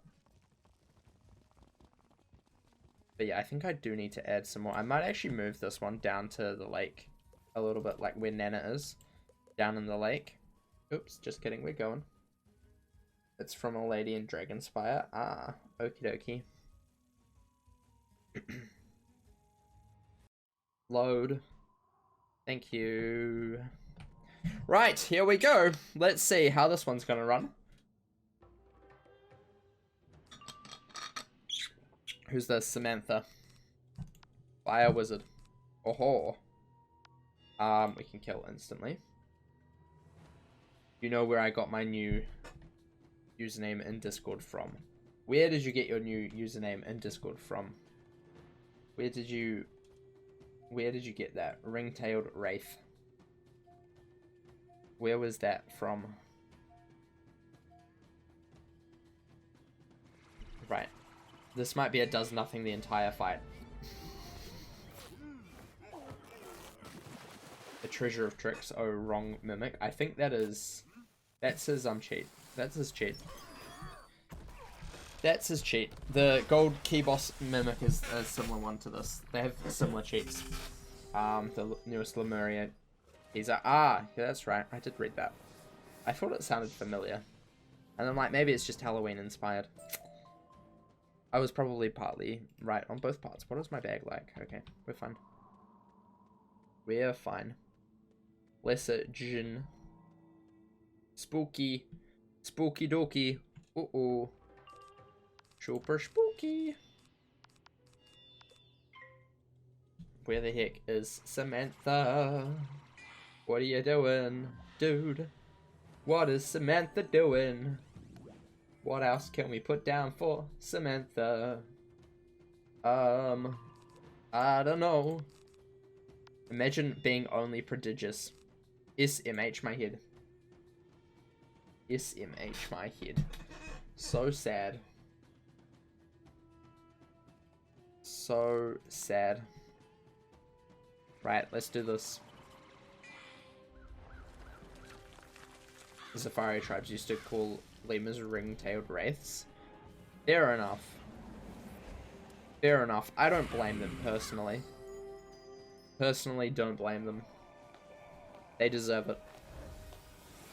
But yeah, I think I do need to add some more. I might actually move this one down to the lake a little bit, like where Nana is. Down in the lake. Oops, just kidding, we're going. It's from a lady in Dragonspire. Ah, okie dokie. Load. Thank you. Right, here we go. Let's see how this one's gonna run. Who's this? Samantha. Fire wizard. Oh-ho. We can kill instantly. You know where I got my new username in Discord from. Where did you get your new username in Discord from? Where did you get that? Ring-tailed Wraith. Where was that from? Right. This might be a does nothing the entire fight. The treasure of tricks. Oh, wrong mimic. I think that is... That's his cheat. That's his cheat. That's his cheat. The gold key boss mimic is a similar one to this. They have similar cheats. The newest Lemuria. He's a... Ah, yeah, that's right. I did read that. I thought it sounded familiar. And I'm like, maybe it's just Halloween inspired. I was probably partly right on both parts. What is my bag like? Okay, we're fine. We're fine. Lesser Jin. Spooky. Spooky dokey. Uh-oh. Super spooky. Where the heck is Samantha? What are you doing, dude? What is Samantha doing? What else can we put down for Samantha? I don't know. Imagine being only prodigious. SMH my head. SMH my head. So sad. So sad. Right, let's do this. The Safari tribes used to call lemurs ring-tailed wraiths. Fair enough. Fair enough. I don't blame them, personally. Personally, don't blame them. They deserve it.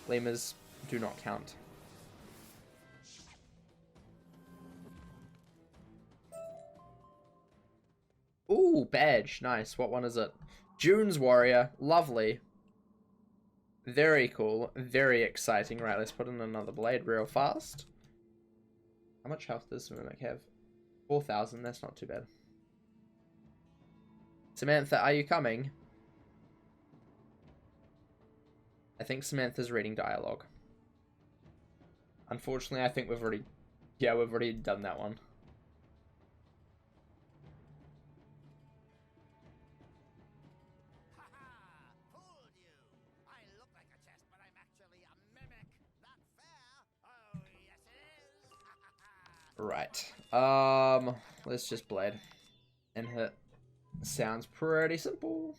Lemurs do not count. Ooh, badge. Nice. What one is it? June's Warrior. Lovely. Very cool. Very exciting. Right, let's put in another blade real fast. How much health does Mimic have? 4,000. That's not too bad. Samantha, are you coming? I think Samantha's reading dialogue. Unfortunately, I think we've already... Yeah, we've already done that one. Right. Let's just blade and hit. Sounds pretty simple.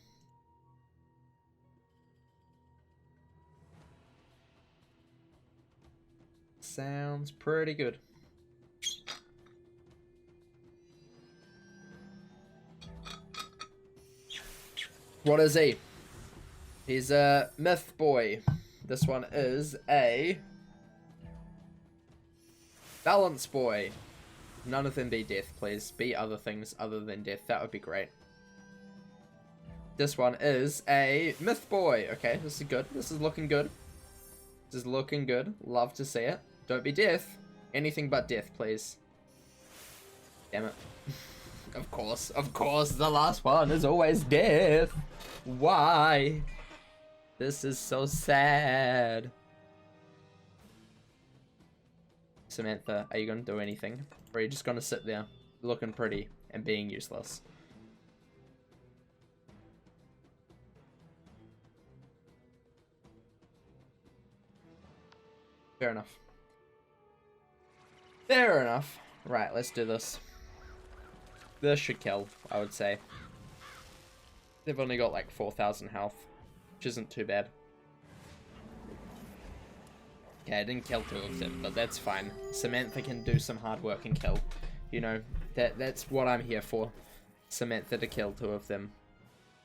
Sounds pretty good. What is he? He's a myth boy. This one is a balance boy. None of them be death, please. Be other things other than death. That would be great. This one is a Myth Boy. Okay, this is good. This is looking good. This is looking good. Love to see it. Don't be death. Anything but death, please. Damn it. Of course, the last one is always death. Why? This is so sad. Samantha, are you gonna do anything? Or are you just gonna sit there, looking pretty and being useless? Fair enough. Fair enough. Right, let's do this. This should kill, I would say. They've only got like 4,000 health, which isn't too bad. Okay, I didn't kill two of them, but that's fine. Samantha can do some hard work and kill. You know, that's what I'm here for. Samantha to kill two of them.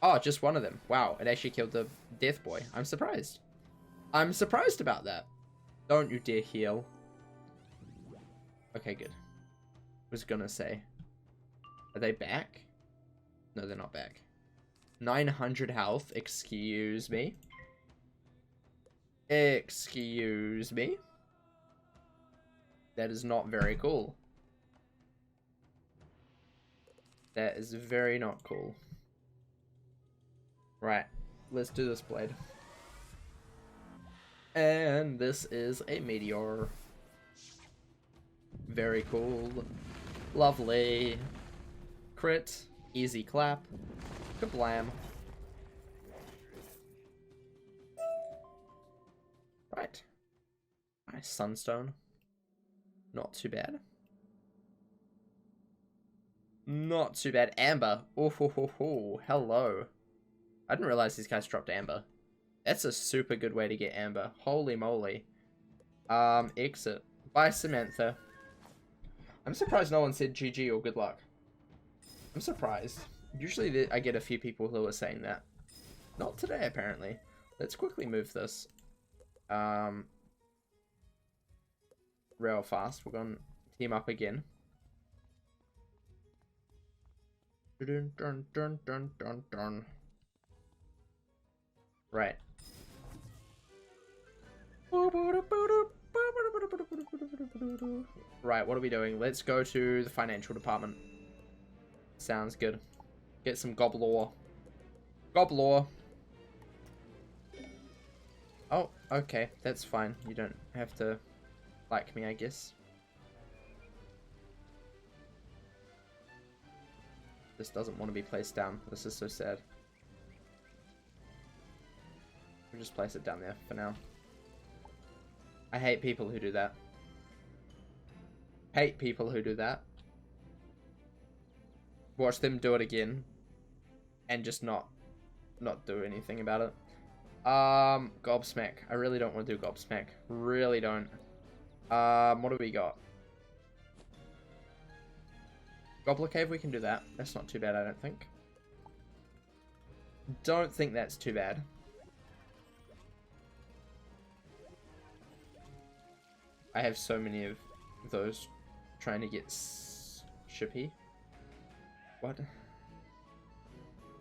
Oh, just one of them. Wow, it actually killed the Death Boy. I'm surprised. I'm surprised about that. Don't you dare heal. Okay, good. I was gonna say. Are they back? No, they're not back. 900 health. Excuse me. Excuse me. That is not very cool. That is very not cool. Right. Let's do this blade. And this is a meteor. Very cool. Lovely. Crit. Easy clap. Kablam. Right. Nice sunstone. Not too bad. Not too bad. Amber. Oh ho ho ho. Hello. I didn't realize these guys dropped amber. That's a super good way to get amber. Holy moly. Exit. Bye, Samantha. I'm surprised no one said GG or good luck. I'm surprised. Usually I get a few people who are saying that. Not today, apparently. Let's quickly move this. Real fast. We're going to team up again. Dun, dun, dun, dun, dun, dun. Right. Right, what are we doing? Let's go to the financial department. Sounds good. Get some goblore. Goblore. Oh, okay. That's fine. You don't have to like me, I guess. This doesn't want to be placed down. This is so sad. We'll just place it down there for now. I hate people who do that. Hate people who do that. Watch them do it again. And just not do anything about it. Gobsmack. I really don't want to do Gobsmack. Really don't. What do we got? Gobbler Cave, we can do that. That's not too bad, I don't think. Don't think that's too bad. I have so many of those trying to get shippy. What?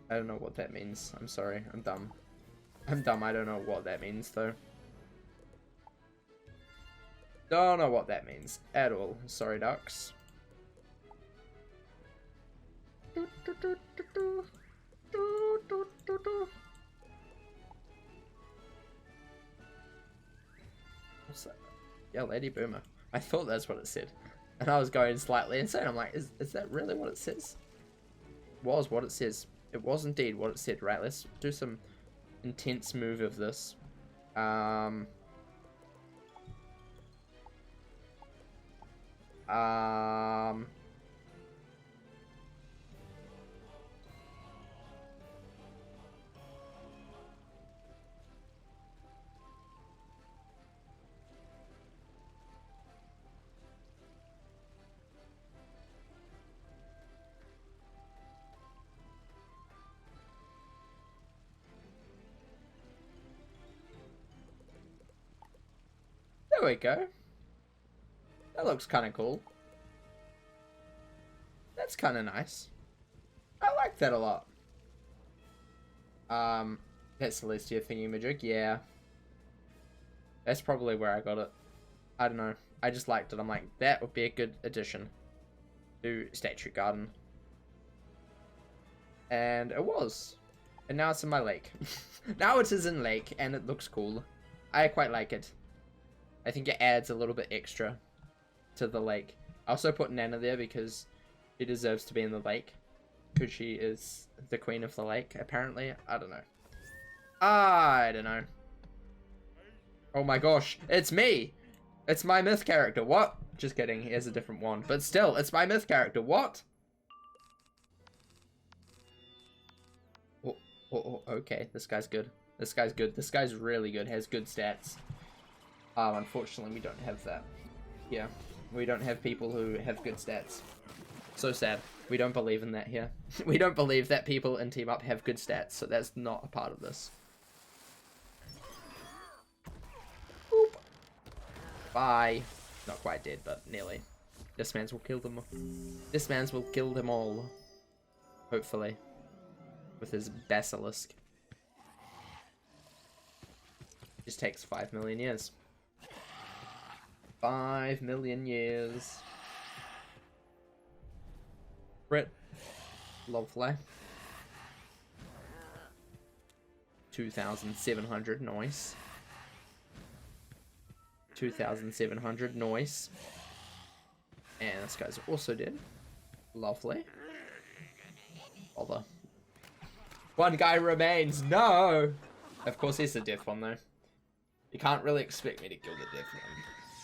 I don't know what that means. I'm sorry. I'm dumb. I'm dumb. I don't know what that means, though. Don't know what that means at all. Sorry, ducks. What's that? Yeah, Lady Boomer. I thought that's what it said. And I was going slightly insane. I'm like, is that really what it says? It was what it says. It was indeed what it said. Right, let's do some intense move of this. There we go. That looks kind of cool. That's kind of nice. I like that a lot. That Celestia thingy-majig, yeah. That's probably where I got it. I don't know. I just liked it. I'm like, that would be a good addition to Statue Garden. And it was. And now it's in my lake. Now it is in lake, and it looks cool. I quite like it. I think it adds a little bit extra to the lake. I also put Nana there because she deserves to be in the lake. Because she is the queen of the lake, apparently. I don't know. I don't know. Oh my gosh, it's me! It's my myth character, what? Just kidding, he has a different wand. But still, it's my myth character, what? Oh, okay, this guy's good. This guy's good. This guy's really good, has good stats. Unfortunately, we don't have that. Yeah, we don't have people who have good stats. So sad. We don't believe in that here. We don't believe that people in Team Up have good stats, so that's not a part of this. Boop. Bye. Not quite dead, but nearly. This man's will kill them. This man's will kill them all. Hopefully. With his basilisk. Just takes 5 million years. 5 million years. Brit. Lovely. 2,700, nice. 2,700, nice. And this guy's also dead. Lovely. Bother. One guy remains, no! Of course he's the death one though. You can't really expect me to kill the death one.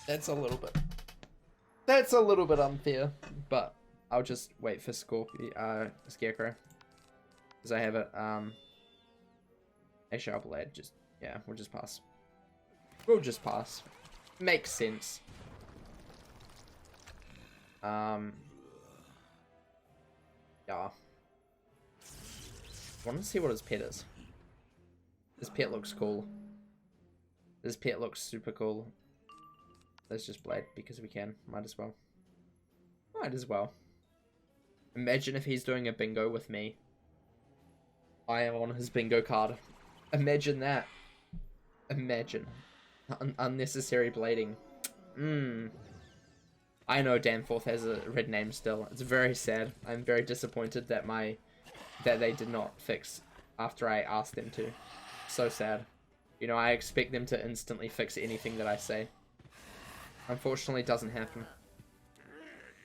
That's a little bit unfair, but I'll just wait for Scarecrow. Because I have it, actually I'll blade, yeah, we'll just pass. We'll just pass. Makes sense. Yeah. I want to see what his pet is. His pet looks cool. His pet looks super cool. Let's just blade because we can. Might as well. Might as well. Imagine if he's doing a bingo with me. I am on his bingo card. Imagine that. Imagine. Unnecessary blading. I know Danforth has a red name still. It's very sad. I'm very disappointed that they did not fix after I asked them to. So sad. You know, I expect them to instantly fix anything that I say. Unfortunately, it doesn't happen.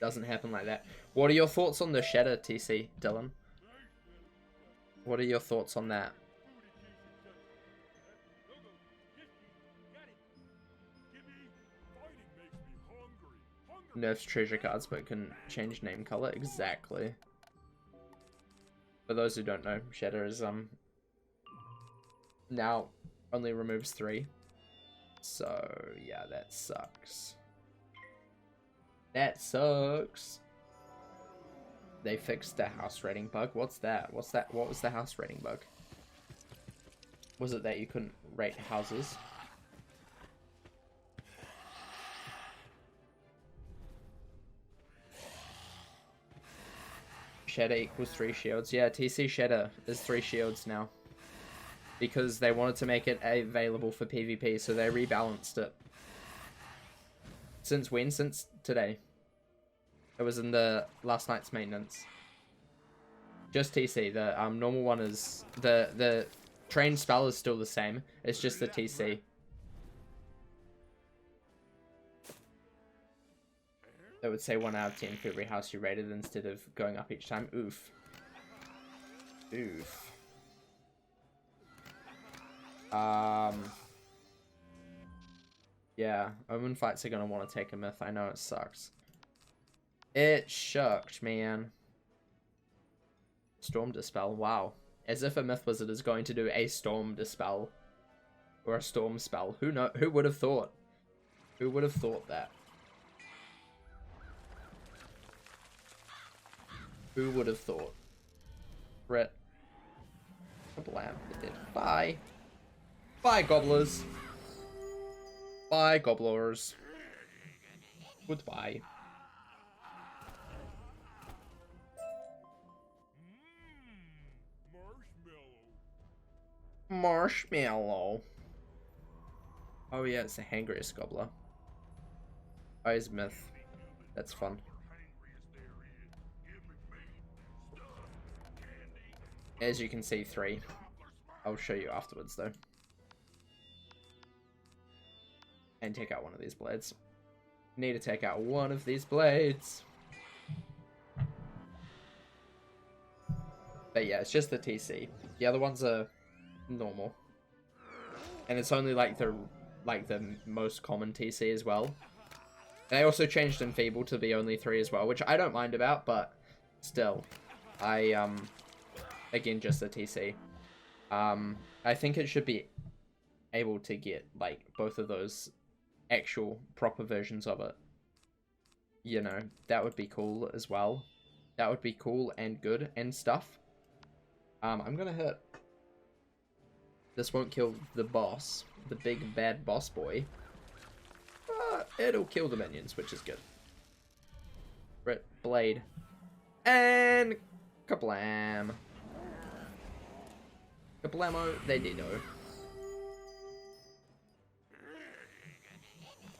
Doesn't happen like that. What are your thoughts on the shatter, TC, Dylan? What are your thoughts on that? Nerfs treasure cards, but can change name color. Exactly. For those who don't know, shatter is now only removes 3. So yeah, that sucks. That sucks. They fixed the house rating bug. What's that? What's that? What was the house rating bug? Was it that you couldn't rate houses? Shatter equals 3 shields. Yeah, TC Shatter is 3 shields now. Because they wanted to make it available for PvP, so they rebalanced it. Since when? Since today. It was in the last night's maintenance. Just TC. The normal one is... The trained spell is still the same. It's just the TC. It would say 1 out of 10 for every house you rated instead of going up each time. Oof. Oof. Yeah, Omen fights are gonna want to take a myth. I know it sucks. It shucked, man. Storm Dispel, wow. As if a myth wizard is going to do a Storm Dispel. Or a Storm Spell. Who would have thought? Who would have thought that? Who would have thought? Brett. Blam. Bye. Bye, gobblers. Bye, gobblers. Goodbye. Marshmallow. Oh yeah, it's the hangriest gobbler. Oh, he's myth. That's fun. As you can see, 3. I'll show you afterwards though. And take out one of these blades. Need to take out one of these blades. But yeah, it's just the TC. The other ones are normal. And it's only like the most common TC as well. They also changed Enfeeble to be only 3 as well, which I don't mind about, but still. Again, just the TC. I think it should be able to get like both of those actual proper versions of it. You know, that would be cool as well. That would be cool and good and stuff. I'm gonna hit. This won't kill the boss, the big bad boss boy. It'll kill the minions, which is good. Right, blade. And kablam. Kablamo, they did know.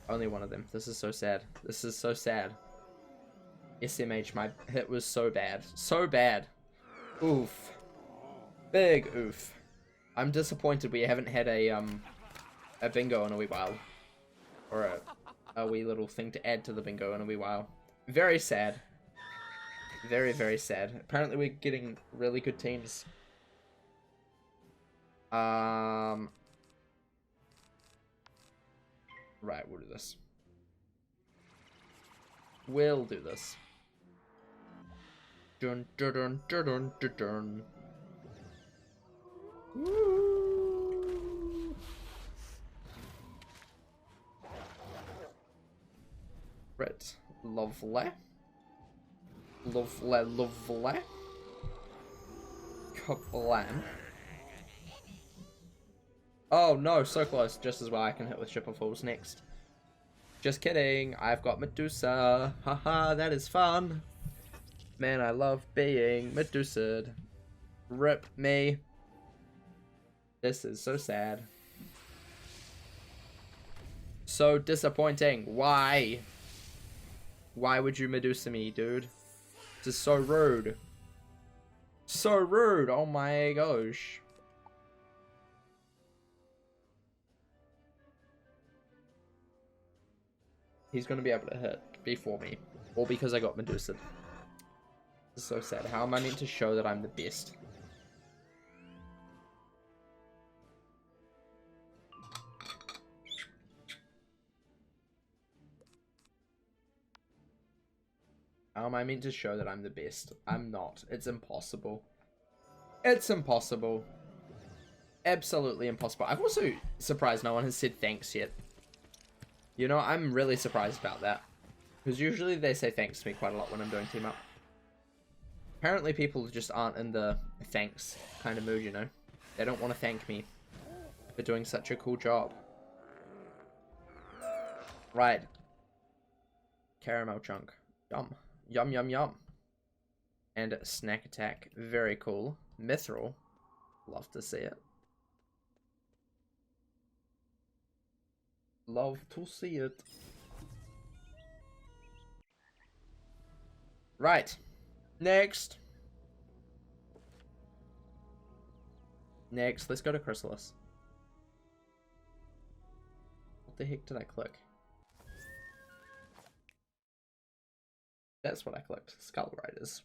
Only one of them. This is so sad. This is so sad. SMH, my hit was so bad. So bad. Oof. Big oof. I'm disappointed we haven't had a bingo in a wee while. Or a wee little thing to add to the bingo in a wee while. Very sad. Very, very sad. Apparently we're getting really good teams. Right, we'll do this. We'll do this. Dun dun dun dun dun dun dun. Woo. Right, lovely. Lovely, lovely. Kablam. Oh no, so close. Just as well I can hit with Ship of Fools next. Just kidding. I've got Medusa. Haha, that is fun. Man, I love being Medusa'd. Rip me. This is so sad. So disappointing. Why? Why would you Medusa me, dude? This is so rude. So rude. Oh my gosh. He's going to be able to hit before me. All because I got Medusa. This is so sad. How am I meant to show that I'm the best? How am I meant to show that I'm the best? I'm not. It's impossible. It's impossible. Absolutely impossible. I'm also surprised no one has said thanks yet. You know, I'm really surprised about that. Because usually they say thanks to me quite a lot when I'm doing team up. Apparently people just aren't in the thanks kind of mood, you know. They don't want to thank me for doing such a cool job. Right. Caramel chunk. Yum. Yum, yum, yum. And snack attack. Very cool. Mithril. Love to see it. Love to see it. Right. Next. Next, let's go to Chrysalis. What the heck did I click? That's what I clicked. Skull Riders.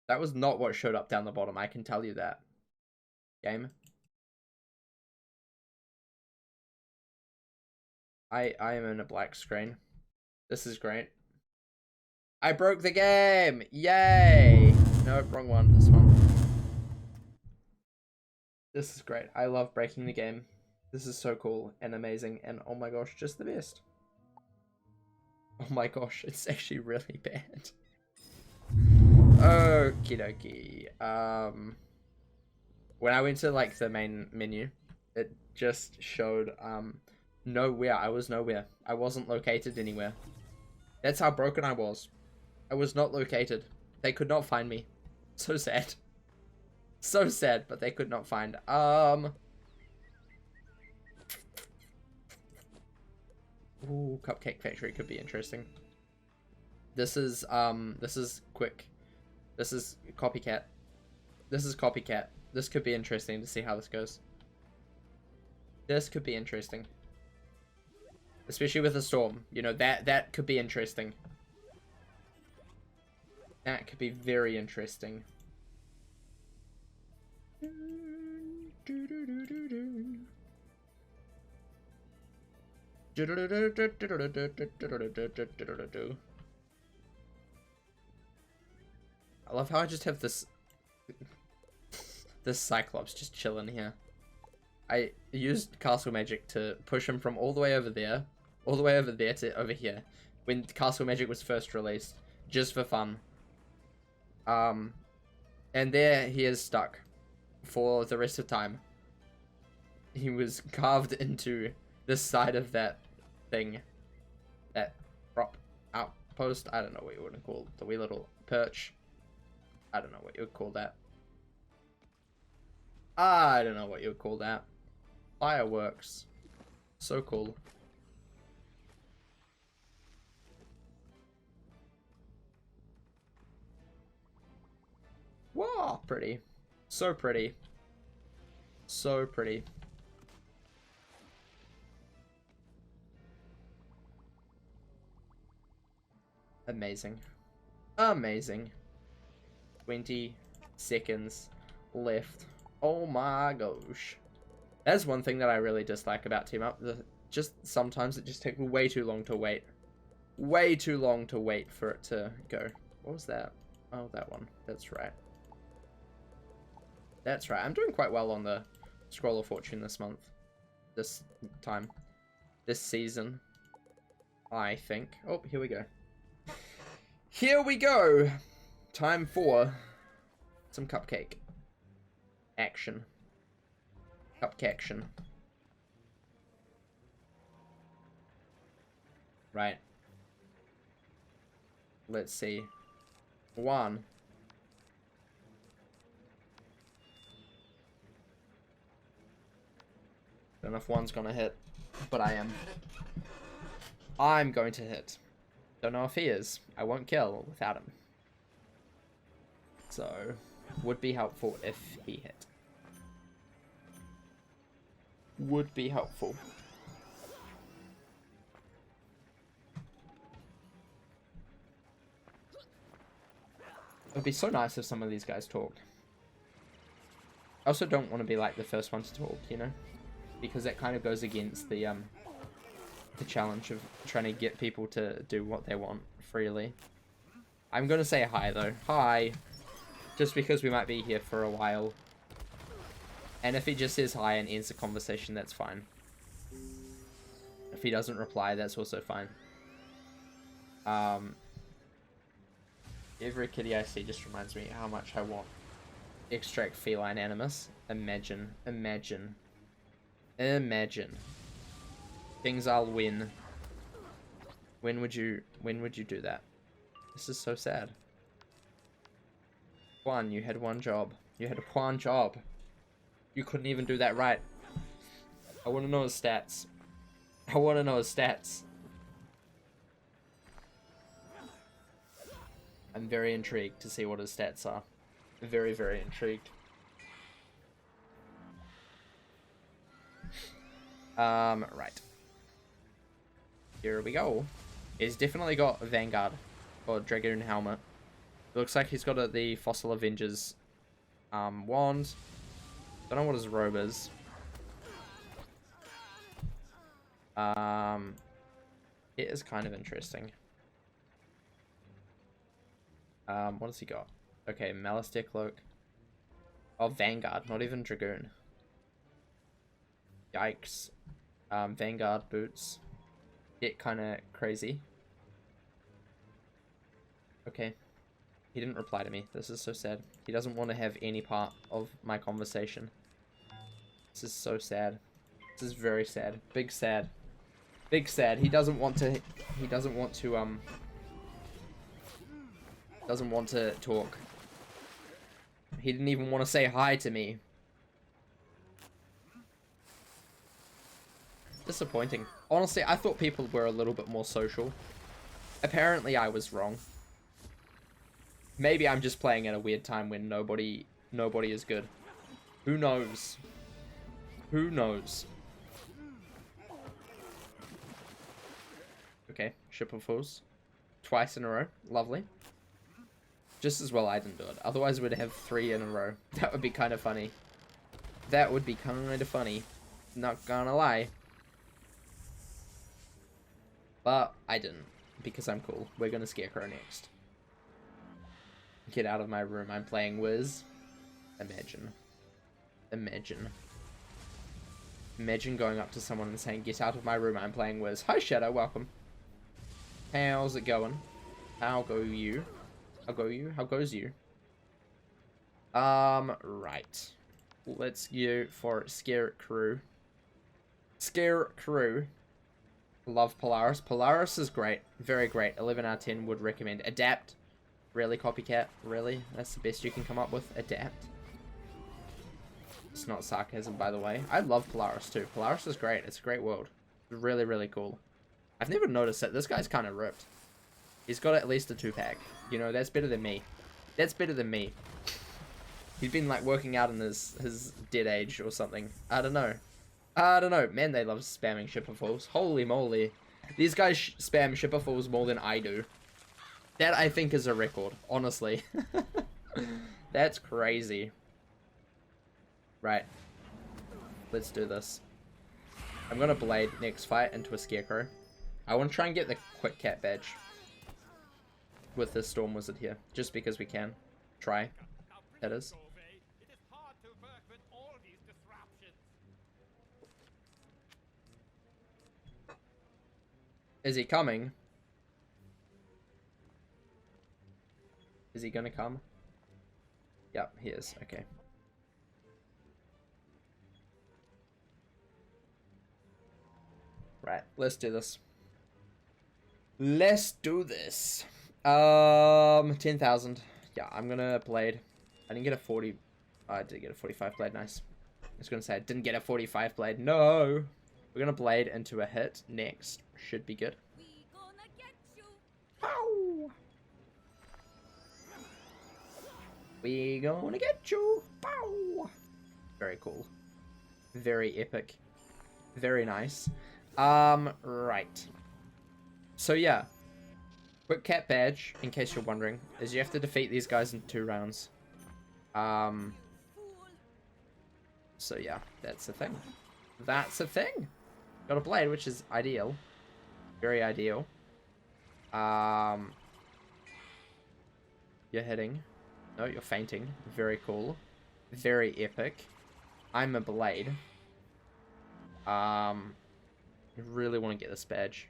That was not what showed up down the bottom, I can tell you that. Game. I am in a black screen. This is great. I broke the game! Yay! No, wrong one. This one. This is great. I love breaking the game. This is so cool and amazing and oh my gosh, just the best. Oh my gosh, it's actually really bad. Okie dokie. When I went to like the main menu, it just showed nowhere. I was nowhere. I wasn't located anywhere. That's how broken I was. I was not located. They could not find me. So sad. So sad, but they could not find. Ooh, Cupcake Factory could be interesting. This is quick. This is Copycat. This is Copycat. This could be interesting to see how this goes. This could be interesting. Especially with a storm. You know, that could be interesting. That could be very interesting. I love how I just have this Cyclops just chilling here. I used Castle Magic to push him from all the way over there to over here when Castle Magic was first released, just for fun. And there he is stuck for the rest of time. He was carved into this side of that thing, that prop outpost. I don't know what you would call the wee little perch. I don't know what you would call that. I don't know what you would call that. Fireworks. So cool. Wow, pretty. So pretty. So pretty. Amazing. Amazing. 20 seconds left. Oh my gosh. That's one thing that I really dislike about Team Up. Just sometimes it just takes way too long to wait. Way too long to wait for it to go. What was that? Oh, that one. That's right. That's right. I'm doing quite well on the Scroll of Fortune this month. This time. This season. I think. Oh, here we go. Here we go! Time for some cupcake action. Cupcake action. Right. Let's see. 1. Don't know if 1's gonna hit, but I'm going to hit. Don't know if he is. I won't kill without him. So, would be helpful if he hit. Would be helpful. It would be so nice if some of these guys talked. I also don't want to be like the first one to talk, you know? Because that kind of goes against the challenge of trying to get people to do what they want freely. I'm gonna say hi though. Hi! Just because we might be here for a while. And if he just says hi and ends the conversation, that's fine. If he doesn't reply, that's also fine. Every kitty I see just reminds me how much I want extract feline animus. Imagine. Imagine. Imagine. Things I'll win. When would you do that? This is so sad. One, you had one job. You had one job. You couldn't even do that right. I want to know his stats. I want to know his stats. I'm very intrigued to see what his stats are. Very, very intrigued. Right. Here we go. He's definitely got Vanguard or Dragoon helmet. Looks like he's got the Fossil Avengers wand. Don't know what his robe is. It is kind of interesting. What has he got? Okay, Malistair cloak. Oh, Vanguard, not even Dragoon. Yikes. Vanguard boots. Get kind of crazy. Okay. He didn't reply to me. This is so sad. He doesn't want to have any part of my conversation. This is so sad. This is very sad. Big sad. Big sad. He doesn't want to talk. He didn't even want to say hi to me. Disappointing. Honestly, I thought people were a little bit more social. Apparently, I was wrong. Maybe I'm just playing at a weird time when nobody is good. Who knows? Who knows? Okay, Ship of Fools. Twice in a row. Lovely. Just as well I didn't do it. Otherwise, we'd have 3 in a row. That would be kind of funny. That would be kind of funny. Not gonna lie. But I didn't. Because I'm cool. We're gonna Scarecrow next. Get out of my room. I'm playing Wiz. Imagine. Imagine. Imagine going up to someone and saying, get out of my room, I'm playing Wiz. Hi, Shadow, welcome. How's it going? How go you? How go you? How goes you? Right. Let's go for Scarecrow. Scarecrow. Love Polaris. Polaris is great. Very great. 11 out of 10 would recommend. Adapt. Really, Copycat? Really? That's the best you can come up with? Adapt. It's not sarcasm, by the way. I love Polaris, too. Polaris is great. It's a great world. It's really, really cool. I've never noticed that. This guy's kind of ripped. He's got at least a 2-pack. You know, that's better than me. That's better than me. He's been, like, working out in his dead age or something. I don't know. I don't know. Man, they love spamming Shipper Falls. Holy moly. These guys spam Shipper Falls more than I do. That, I think, is a record. Honestly. That's crazy. Right. Let's do this. I'm gonna Blade next fight into a Scarecrow. I want to try and get the Quick Cat badge. With this Storm Wizard here. Just because we can. Try. That is. Is he coming? Is he gonna come? Yep, he is. Okay. Right, let's do this. Let's do this. 10,000. Yeah, I'm gonna Blade. I didn't get a 40. I did get a 45 Blade. Nice. I was gonna say I didn't get a 45 Blade. No. We're gonna Blade into a hit next. Should be good. We gonna get you. Pow! We gonna get you. Pow! Very cool. Very epic. Very nice. Right. So yeah. Quick Cat badge, in case you're wondering, is you have to defeat these guys in 2 rounds. So yeah, that's a thing. That's a thing. Got a Blade, which is ideal. Very ideal. You're hitting. No, you're fainting. Very cool. Very epic. I'm a Blade. I really want to get this badge.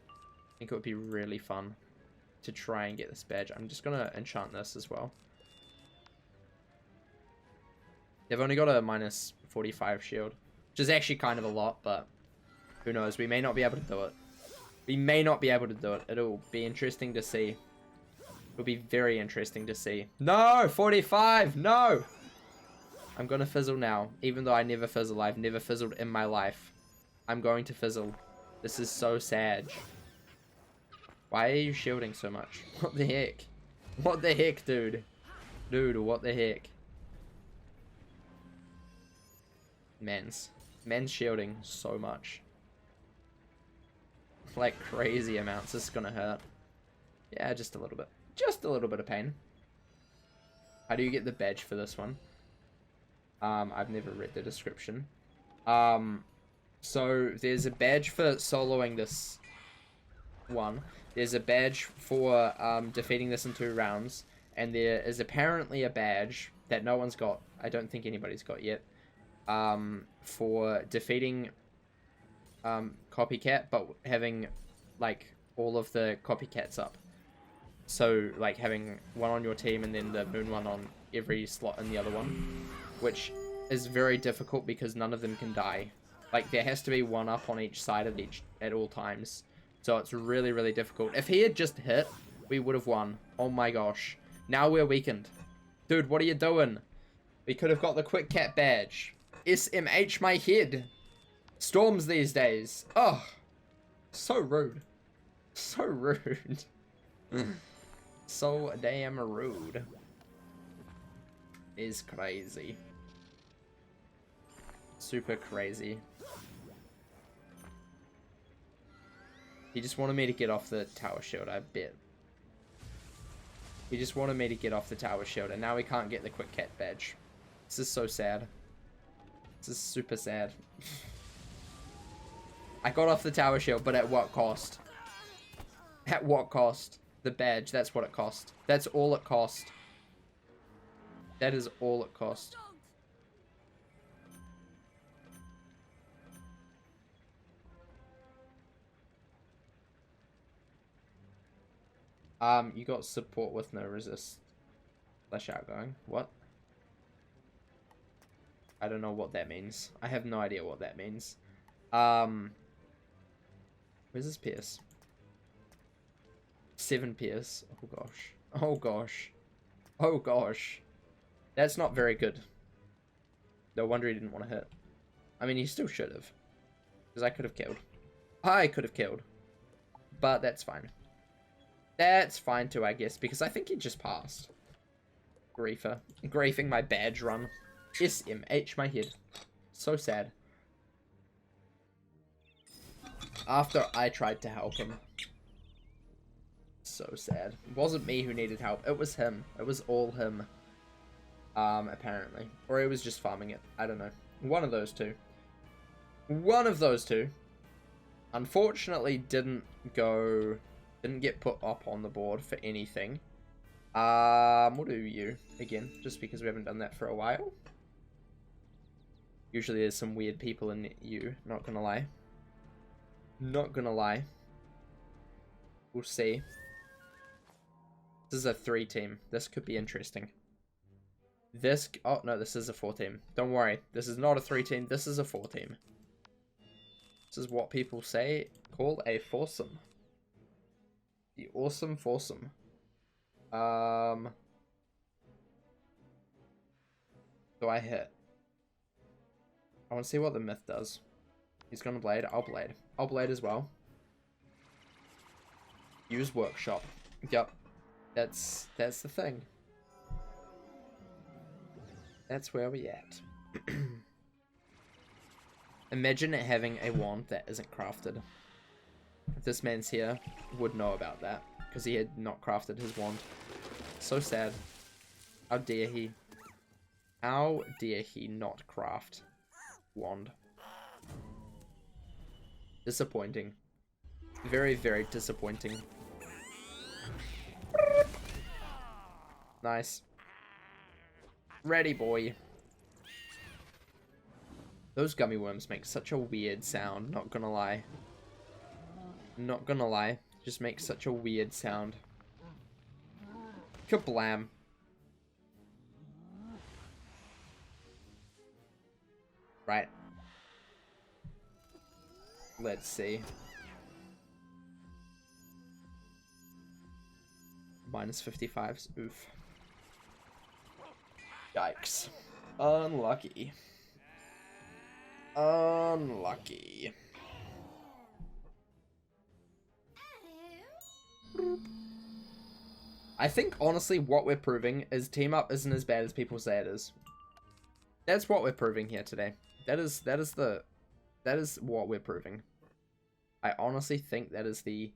I think it would be really fun to try and get this badge. I'm just gonna enchant this as well. They've only got a minus 45 shield, which is actually kind of a lot, but who knows? We may not be able to do it. We may not be able to do it. It'll be interesting to see. It'll be very interesting to see. No! 45! No! I'm gonna fizzle now, even though I never fizzle. I've never fizzled in my life. I'm going to fizzle. This is so sad. Why are you shielding so much? What the heck? What the heck, dude? Dude, what the heck? Men's shielding so much. Like crazy amounts. This is gonna hurt. Yeah, just a little bit. Just a little bit of pain. How do you get the badge for this one? I've never read the description. So there's a badge for soloing this one. There's a badge for defeating this in 2 rounds. And there is apparently a badge that no one's got. I don't think anybody's got yet. For defeating Copycat, but having like all of the Copycats up. So like having one on your team and then the moon one on every slot in the other one. Which is very difficult because none of them can die. Like there has to be one up on each side of each at all times. So it's really, really difficult. If he had just hit, we would have won. Oh my gosh. Now we're weakened. Dude, what are you doing? We could have got the quick cat badge. SMH my head. Storms these days. Oh, so rude. So rude. So damn rude. Is crazy. Super crazy. He just wanted me to get off the tower shield, I bet. He just wanted me to get off the tower shield, and now we can't get the quick cat badge. This is so sad. This is super sad. I got off the tower shield, but at what cost? At what cost? The badge, that's what it cost. That's all it cost. That is all it cost. You got support with no resist. Slash outgoing. What? I don't know what that means. I have no idea what that means. Where's this Pierce? 7 Pierce. Oh gosh. Oh gosh. Oh gosh. That's not very good. No wonder he didn't want to hit. I mean, he still should have. Because I could have killed. I could have killed. But that's fine. That's fine too, I guess, because I think he just passed. Griefer. Griefing my badge run. SMH my head. So sad. After I tried to help him. So sad. It wasn't me who needed help. It was him. It was all him. Apparently. Or he was just farming it. I don't know. One of those two. One of those two. Unfortunately, didn't get put up on the board for anything. We'll do you again, just because we haven't done that for a while. Usually there's some weird people in you, not gonna lie. Not gonna lie. We'll see. This is a 3-team. This could be interesting. Oh no, this is a 4-team. Don't worry, this is not a 3-team, this is a 4-team. This is what people call a foursome. The awesome foursome. Do I hit? I want to see what the myth does. He's gonna blade. I'll blade. I'll blade as well. Use workshop. Yep. That's the thing. That's where we at. Imagine having a wand that isn't crafted. If this man's here, would know about that. Because he had not crafted his wand. So sad. How dare he? How dare he not craft wand? Disappointing. Very, very disappointing. Nice. Ready, boy. Those gummy worms make such a weird sound, not gonna lie. Not gonna lie. Just makes such a weird sound. Kablam. Right. Let's see. Minus 55s. Oof. Yikes. Unlucky. Unlucky. I think, honestly, what we're proving is team up isn't as bad as people say it is. That's what we're proving here today. That is what we're proving. I honestly think that is the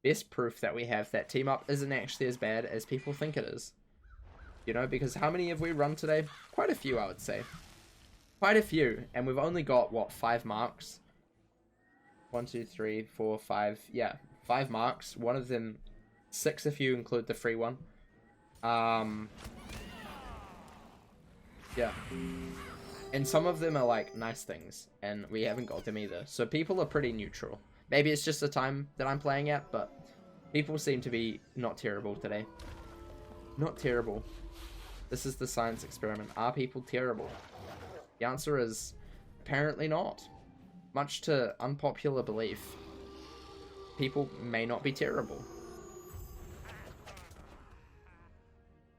best proof that we have that team up isn't actually as bad as people think it is. You know, because how many have we run today? Quite a few, I would say. Quite a few. And we've only got, what, 5 marks? 1, 2, 3, 4, 5. Yeah, 5 marks. One of them 6 if you include the free one. Yeah. And some of them are like nice things, and we haven't got them either. So people are pretty neutral. Maybe it's just the time that I'm playing at, but people seem to be not terrible today. Not terrible. This is the science experiment. Are people terrible? The answer is apparently not. Much to unpopular belief, people may not be terrible.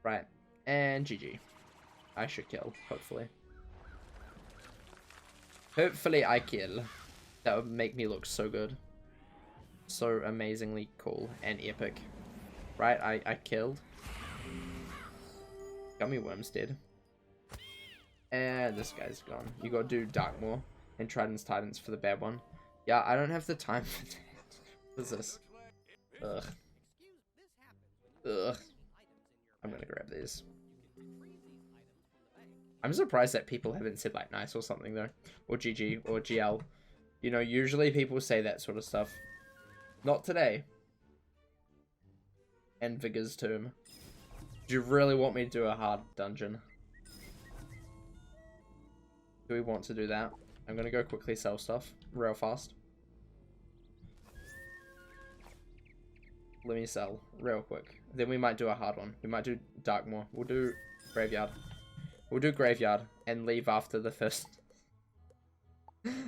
Right. And GG. I should kill, hopefully. Hopefully I kill. That would make me look so good. So amazingly cool and epic. Right, I killed. Gummy Worm's dead. And this guy's gone. You gotta do Darkmoor and Trident's Titans for the bad one. Yeah, I don't have the time for that. What is this? Ugh. Ugh. I'm gonna grab these. I'm surprised that people haven't said like nice or something though. Or GG or GL. You know, usually people say that sort of stuff. Not today. And Vigor's Tomb. Do you really want me to do a hard dungeon? Do we want to do that? I'm gonna go quickly sell stuff real fast. Let me sell real quick. Then we might do a hard one. We might do Darkmoor. We'll do Graveyard. We'll do Graveyard and leave after the first.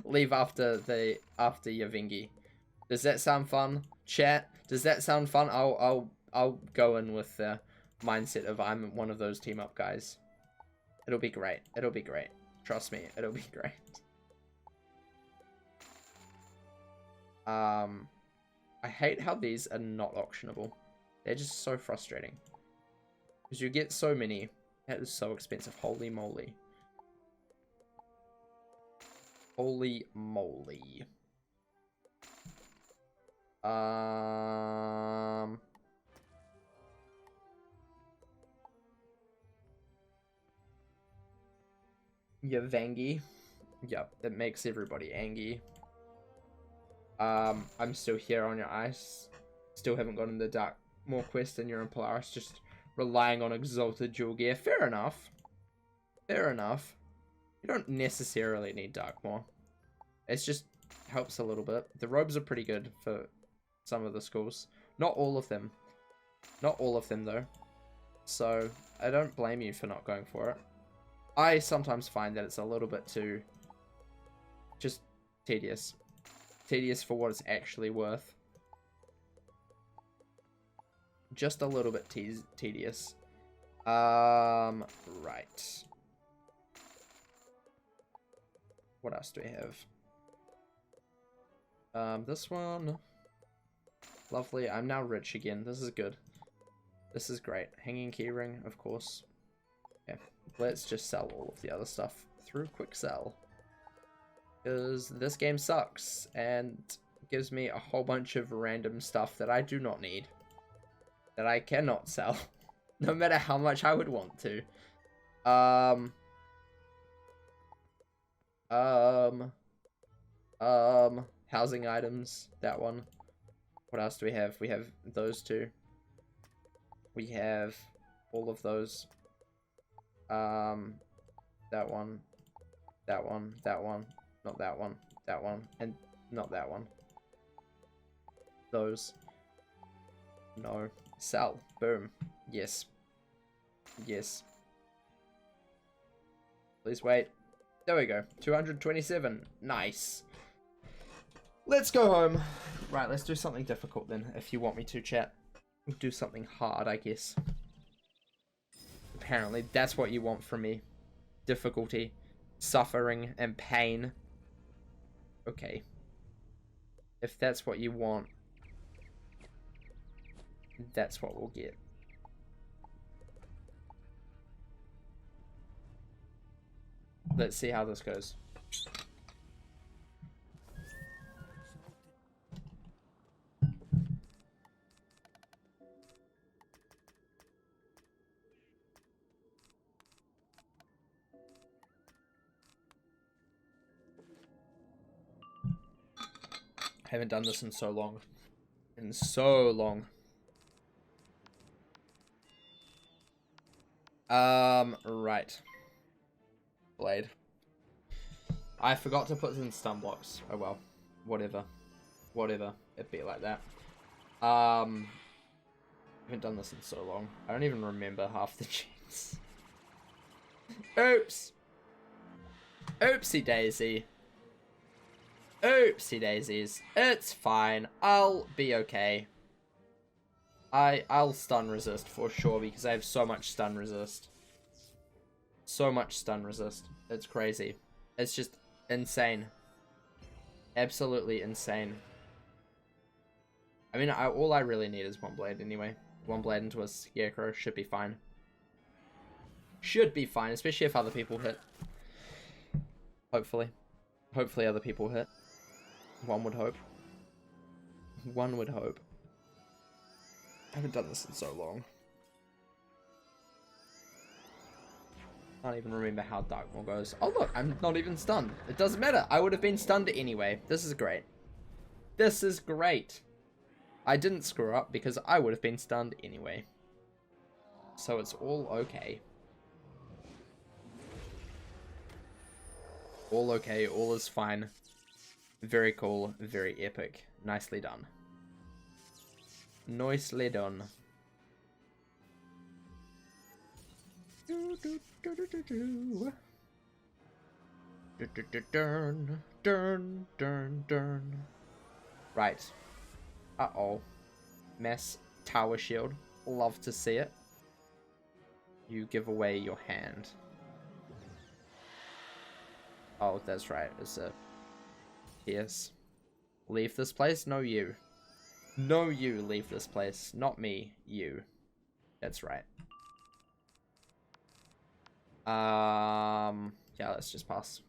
Leave after your Vingy. Does that sound fun, chat? Does that sound fun? I'll go in with the mindset of I'm one of those team up guys. It'll be great. It'll be great. Trust me, it'll be great. I hate how these are not auctionable. They're just so frustrating. Because you get so many. That is so expensive. Holy moly. Holy moly. Yeah, Vangie. Yep, that makes everybody angry. I'm still here on your ice. Still haven't gotten the Darkmoor quest and you're in Polaris, just relying on Exalted Jewel Gear. Fair enough. Fair enough. You don't necessarily need Darkmoor. It just helps a little bit. The robes are pretty good for some of the schools. Not all of them. Not all of them, though. So, I don't blame you for not going for it. I sometimes find that it's a little bit too just tedious. Tedious for what it's actually worth. Just a little bit tedious. Right. What else do we have? This one. Lovely. I'm now rich again. This is good. This is great. Hanging keyring, of course. Okay. Let's just sell all of the other stuff through quick sell. Because this game sucks and gives me a whole bunch of random stuff that I do not need. That I cannot sell. No matter how much I would want to. Housing items. That one. What else do we have? We have those two. We have all of those. That one. That one. That one. Not that one. That one. And not that one. Those. No. Sell. Boom. Yes. Yes. Please wait. There we go. 227. Nice. Let's go home. Right, let's do something difficult then, if you want me to, chat. We'll do something hard, I guess. Apparently, that's what you want from me. Difficulty, suffering, and pain. Okay. If that's what you want, that's what we'll get. Let's see how this goes. I haven't done this in so long. In so long. Right. Blade. I forgot to put in stun blocks. Oh well. Whatever. Whatever. It'd be like that. I haven't done this in so long. I don't even remember half the cheats. Oops. Oopsie daisy. Oopsie daisies. It's fine. I'll be okay. I'll stun resist for sure because I have so much stun resist. So much stun resist. It's crazy. It's just insane. Absolutely insane. I mean, all I really need is one blade anyway. One blade into a scarecrow should be fine. Should be fine, especially if other people hit. Hopefully. Hopefully other people hit. One would hope. One would hope. I haven't done this in so long. I can't even remember how Darkmoor goes. Oh look, I'm not even stunned. It doesn't matter. I would have been stunned anyway. This is great. This is great. I didn't screw up because I would have been stunned anyway. So it's all okay. All okay, all is fine. Very cool, very epic. Nicely done. Nicely done. Right. Uh-oh. Mass tower shield. Love to see it. You give away your hand. Oh, that's right. It's a... Yes. Leave this place? No, you. No, you leave this place. Not me. You. That's right. Yeah, let's just pass.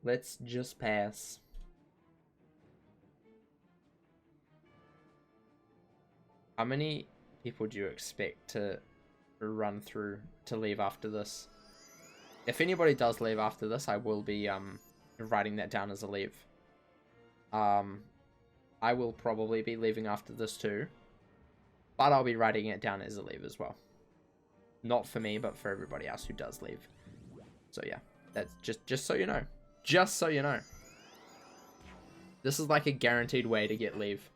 Let's just pass. How many people do you expect to run through to leave after this? If anybody does leave after this, I will be writing that down as a leave. I will probably be leaving after this too, but I'll be writing it down as a leave as well. Not for me, but for everybody else who does leave. So yeah, that's just so you know. Just so you know. This is like a guaranteed way to get leave.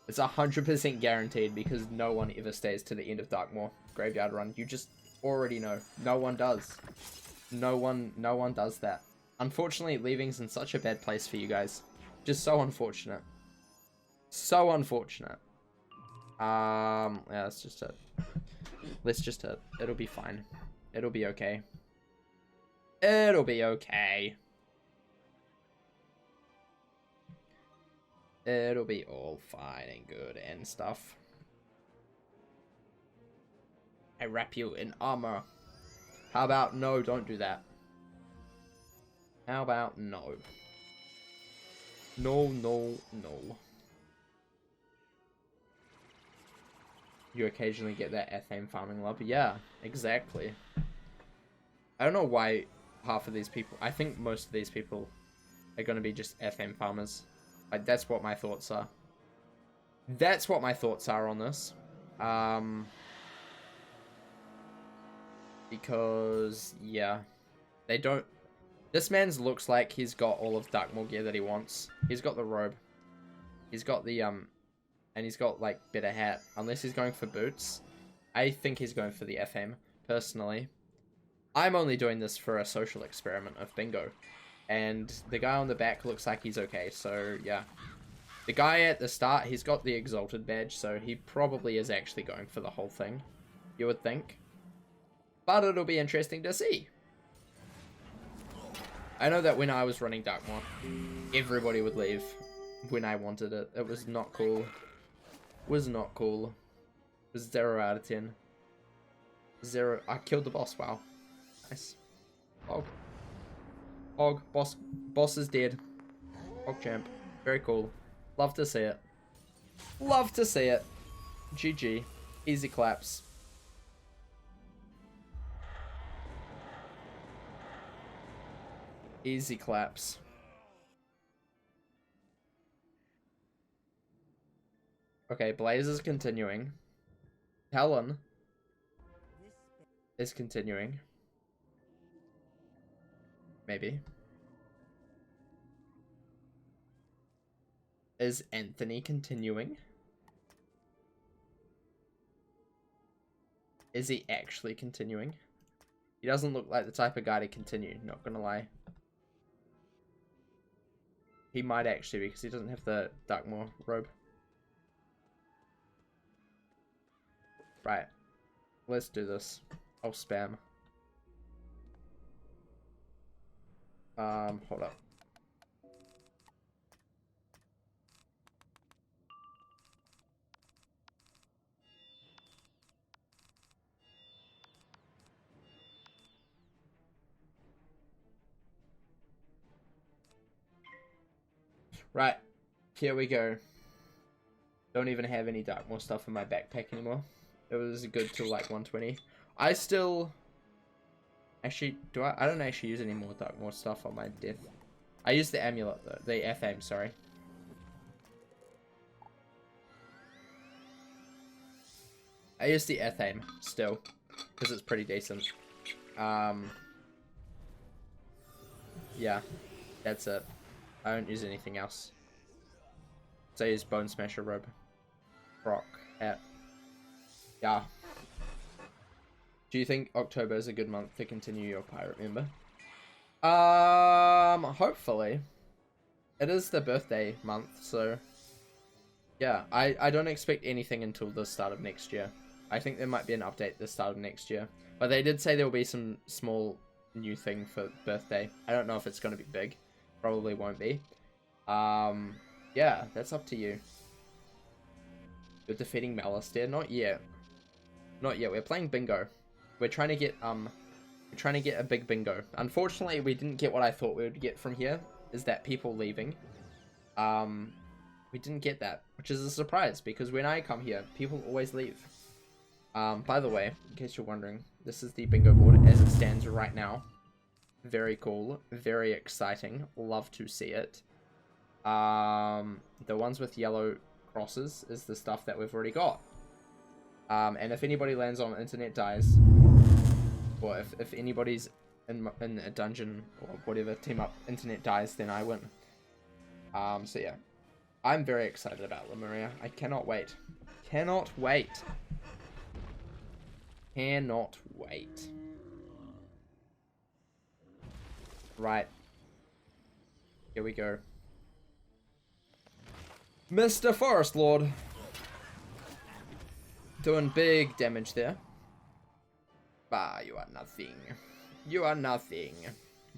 It's 100% guaranteed because no one ever stays to the end of Darkmoor Graveyard Run. You just already know. No one does. No one does that. Unfortunately, leaving's in such a bad place for you guys. Just so unfortunate. So unfortunate. Yeah, let's just hit. Let's just hit. It'll be fine. It'll be okay. It'll be okay. It'll be all fine and good and stuff. I wrap you in armor. How about no, don't do that. How about no? No, no, no. You occasionally get that ethane farming love. Yeah, exactly. I don't know why half of these people... I think most of these people are going to be just ethane farmers. Like, that's what my thoughts are. That's what my thoughts are on this. Because, yeah. They don't... This man's looks like he's got all of Darkmoor gear that he wants. He's got the robe. He's got the, and he's got, like, better hat. Unless he's going for boots. I think he's going for the FM, personally. I'm only doing this for a social experiment of bingo. And the guy on the back looks like he's okay, so, yeah. The guy at the start, he's got the Exalted badge, so he probably is actually going for the whole thing. You would think. But it'll be interesting to see. I know that when I was running Darkmoor, everybody would leave when I wanted it. It was not cool. It was not cool. It was 0 out of 10. 0. I killed the boss. Wow. Nice. Hog. Hog. Boss is dead. Hog champ. Very cool. Love to see it. Love to see it. GG. Easy claps. Easy claps. Okay, Blaze is continuing. Helen is continuing. Maybe. Is Anthony continuing? Is he actually continuing? He doesn't look like the type of guy to continue, not gonna lie. He might actually, because he doesn't have the Darkmoor robe. Right. Let's do this. I'll spam. Hold up. Right. Here we go. Don't even have any Darkmoor stuff in my backpack anymore. It was good till like 120. I still... Actually, I don't actually use any more Darkmoor stuff on my death. I use the amulet though. The F-aim, sorry. I use the F-aim still. Because it's pretty decent. Yeah. That's it. I don't use anything else. So I use Bone Smasher Robe. Rock. Hat. Yeah. Do you think October is a good month to continue your pirate member? Hopefully. It is the birthday month, so... Yeah, I don't expect anything until the start of next year. I think there might be an update the start of next year. But they did say there will be some small new thing for birthday. I don't know if it's going to be big. Probably won't be. Yeah, that's up to you. You're defeating Malistair? Not yet. Not yet. We're playing bingo. We're trying to get a big bingo. Unfortunately, we didn't get what I thought we would get from here. Is that people leaving? We didn't get that, which is a surprise because when I come here, people always leave. By the way, in case you're wondering, this is the bingo board as it stands right now. Very cool, very exciting. Love to see it. The ones with yellow crosses is the stuff that we've already got. And if anybody lands on internet dies, or if anybody's in a dungeon or whatever team up internet dies, then I win. So yeah, I'm very excited about Lemuria. I cannot wait. Cannot wait. Cannot wait. Right. Here we go. Mr. Forest Lord. Doing big damage there. Bah, you are nothing. You are nothing.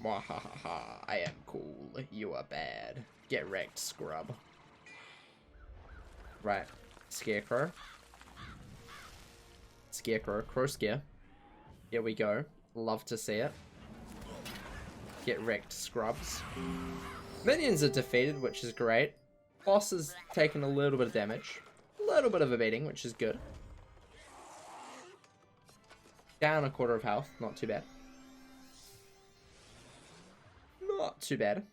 Mwahaha, I am cool. You are bad. Get wrecked, scrub. Right. Scarecrow. Scarecrow. Crow scare. Here we go. Love to see it. Get wrecked, scrubs. Minions are defeated, which is great. Boss has taken a little bit of damage. A little bit of a beating, which is good. Down a quarter of health. Not too bad. Not too bad.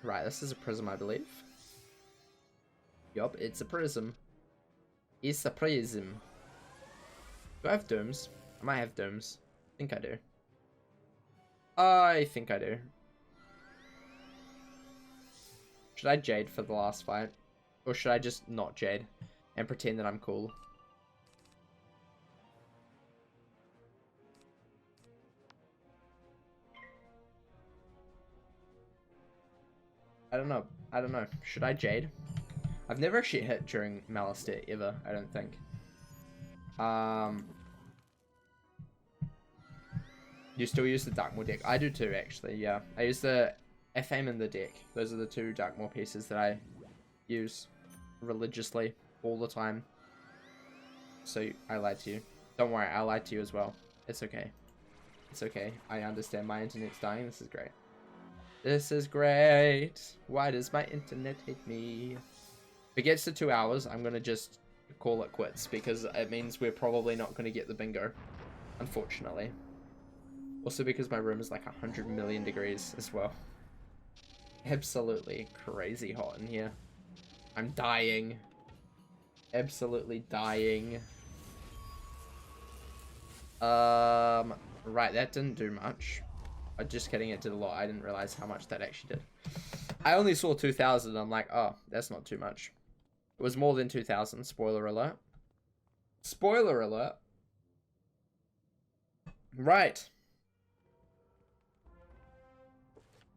Right, this is a prism, I believe. Yup, it's a prism. It's a prism. Do I have domes? I might have domes. I think I do. I think I do. Should I Jade for the last fight? Or should I just not Jade and pretend that I'm cool? I don't know. I don't know. Should I Jade? I've never actually hit during Malistair ever, I don't think. You still use the Darkmoor deck? I do too, actually, yeah. I use the F-aim and the deck. Those are the two Darkmoor pieces that I use religiously all the time. So I lied to you. Don't worry, I lied to you as well. It's okay. It's okay. I understand my internet's dying. This is great. This is great. Why does my internet hate me? If it gets to 2 hours, I'm going to just call it quits because it means we're probably not going to get the bingo. Unfortunately. Also because my room is like 100 million degrees as well. Absolutely crazy hot in here. I'm dying. Absolutely dying. Right, that didn't do much. Just kidding, it did a lot. I didn't realize how much that actually did. I only saw 2,000. I'm like, oh, that's not too much. It was more than 2,000. Spoiler alert. Spoiler alert. Right.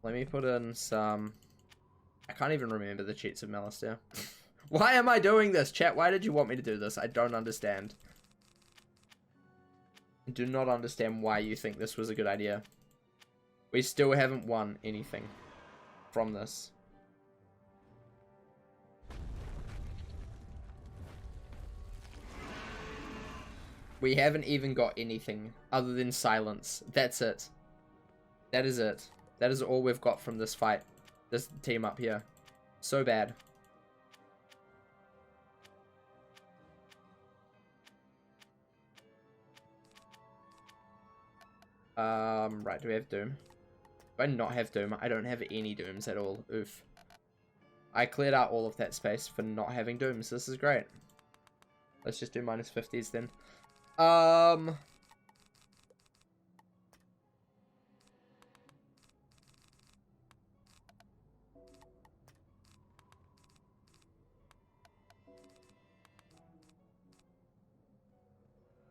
Let me put in some... I can't even remember the cheats of Malistair. Why am I doing this, chat? Why did you want me to do this? I don't understand. do not understand why you think this was a good idea. We still haven't won anything from this. We haven't even got anything other than silence. That's it. That is it. That is all we've got from this fight. This team up here. So bad. Right, do we have Doom? Do I not have Doom? I don't have any Dooms at all. Oof. I cleared out all of that space for not having Dooms. This is great. Let's just do minus 50s then.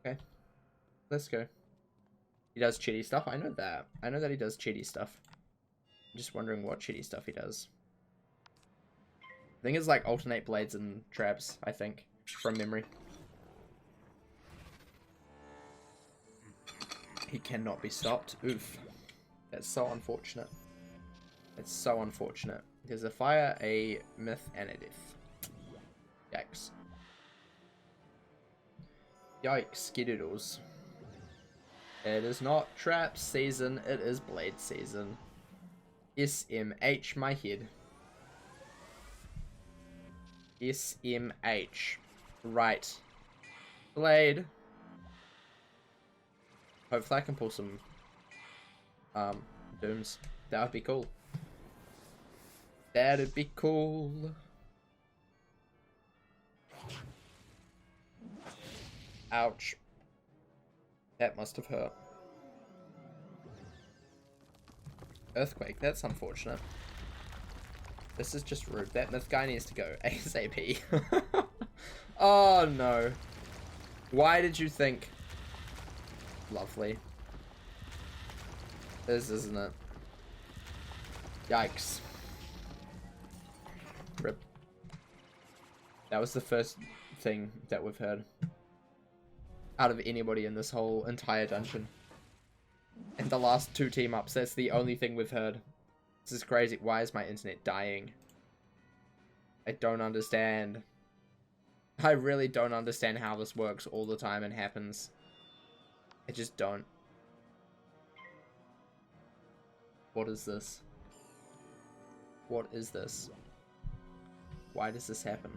Okay. Let's go. He does cheaty stuff. I know that. I know that he does cheaty stuff. I'm just wondering what cheaty stuff he does. I think it's like alternate blades and traps, I think, from memory. He cannot be stopped. Oof. That's so unfortunate. It's so unfortunate. There's a fire, a myth, and a death. Yikes. Yikes, skidoodles. It is not trap season, it is blade season. SMH my head. SMH. Right. Blade. Hopefully I can pull some Dooms. That would be cool. That'd be cool. Ouch. That must have hurt. Earthquake, that's unfortunate. This is just rude. That myth guy needs to go ASAP. Oh no. Why did you think? Lovely. This isn't it. Yikes. Rip. That was the first thing that we've heard out of anybody in this whole entire dungeon. And the last two team ups, that's the only thing we've heard. This is crazy. Why is my internet dying? I don't understand. I really don't understand how this works all the time and happens. I just don't. What is this? What is this? Why does this happen?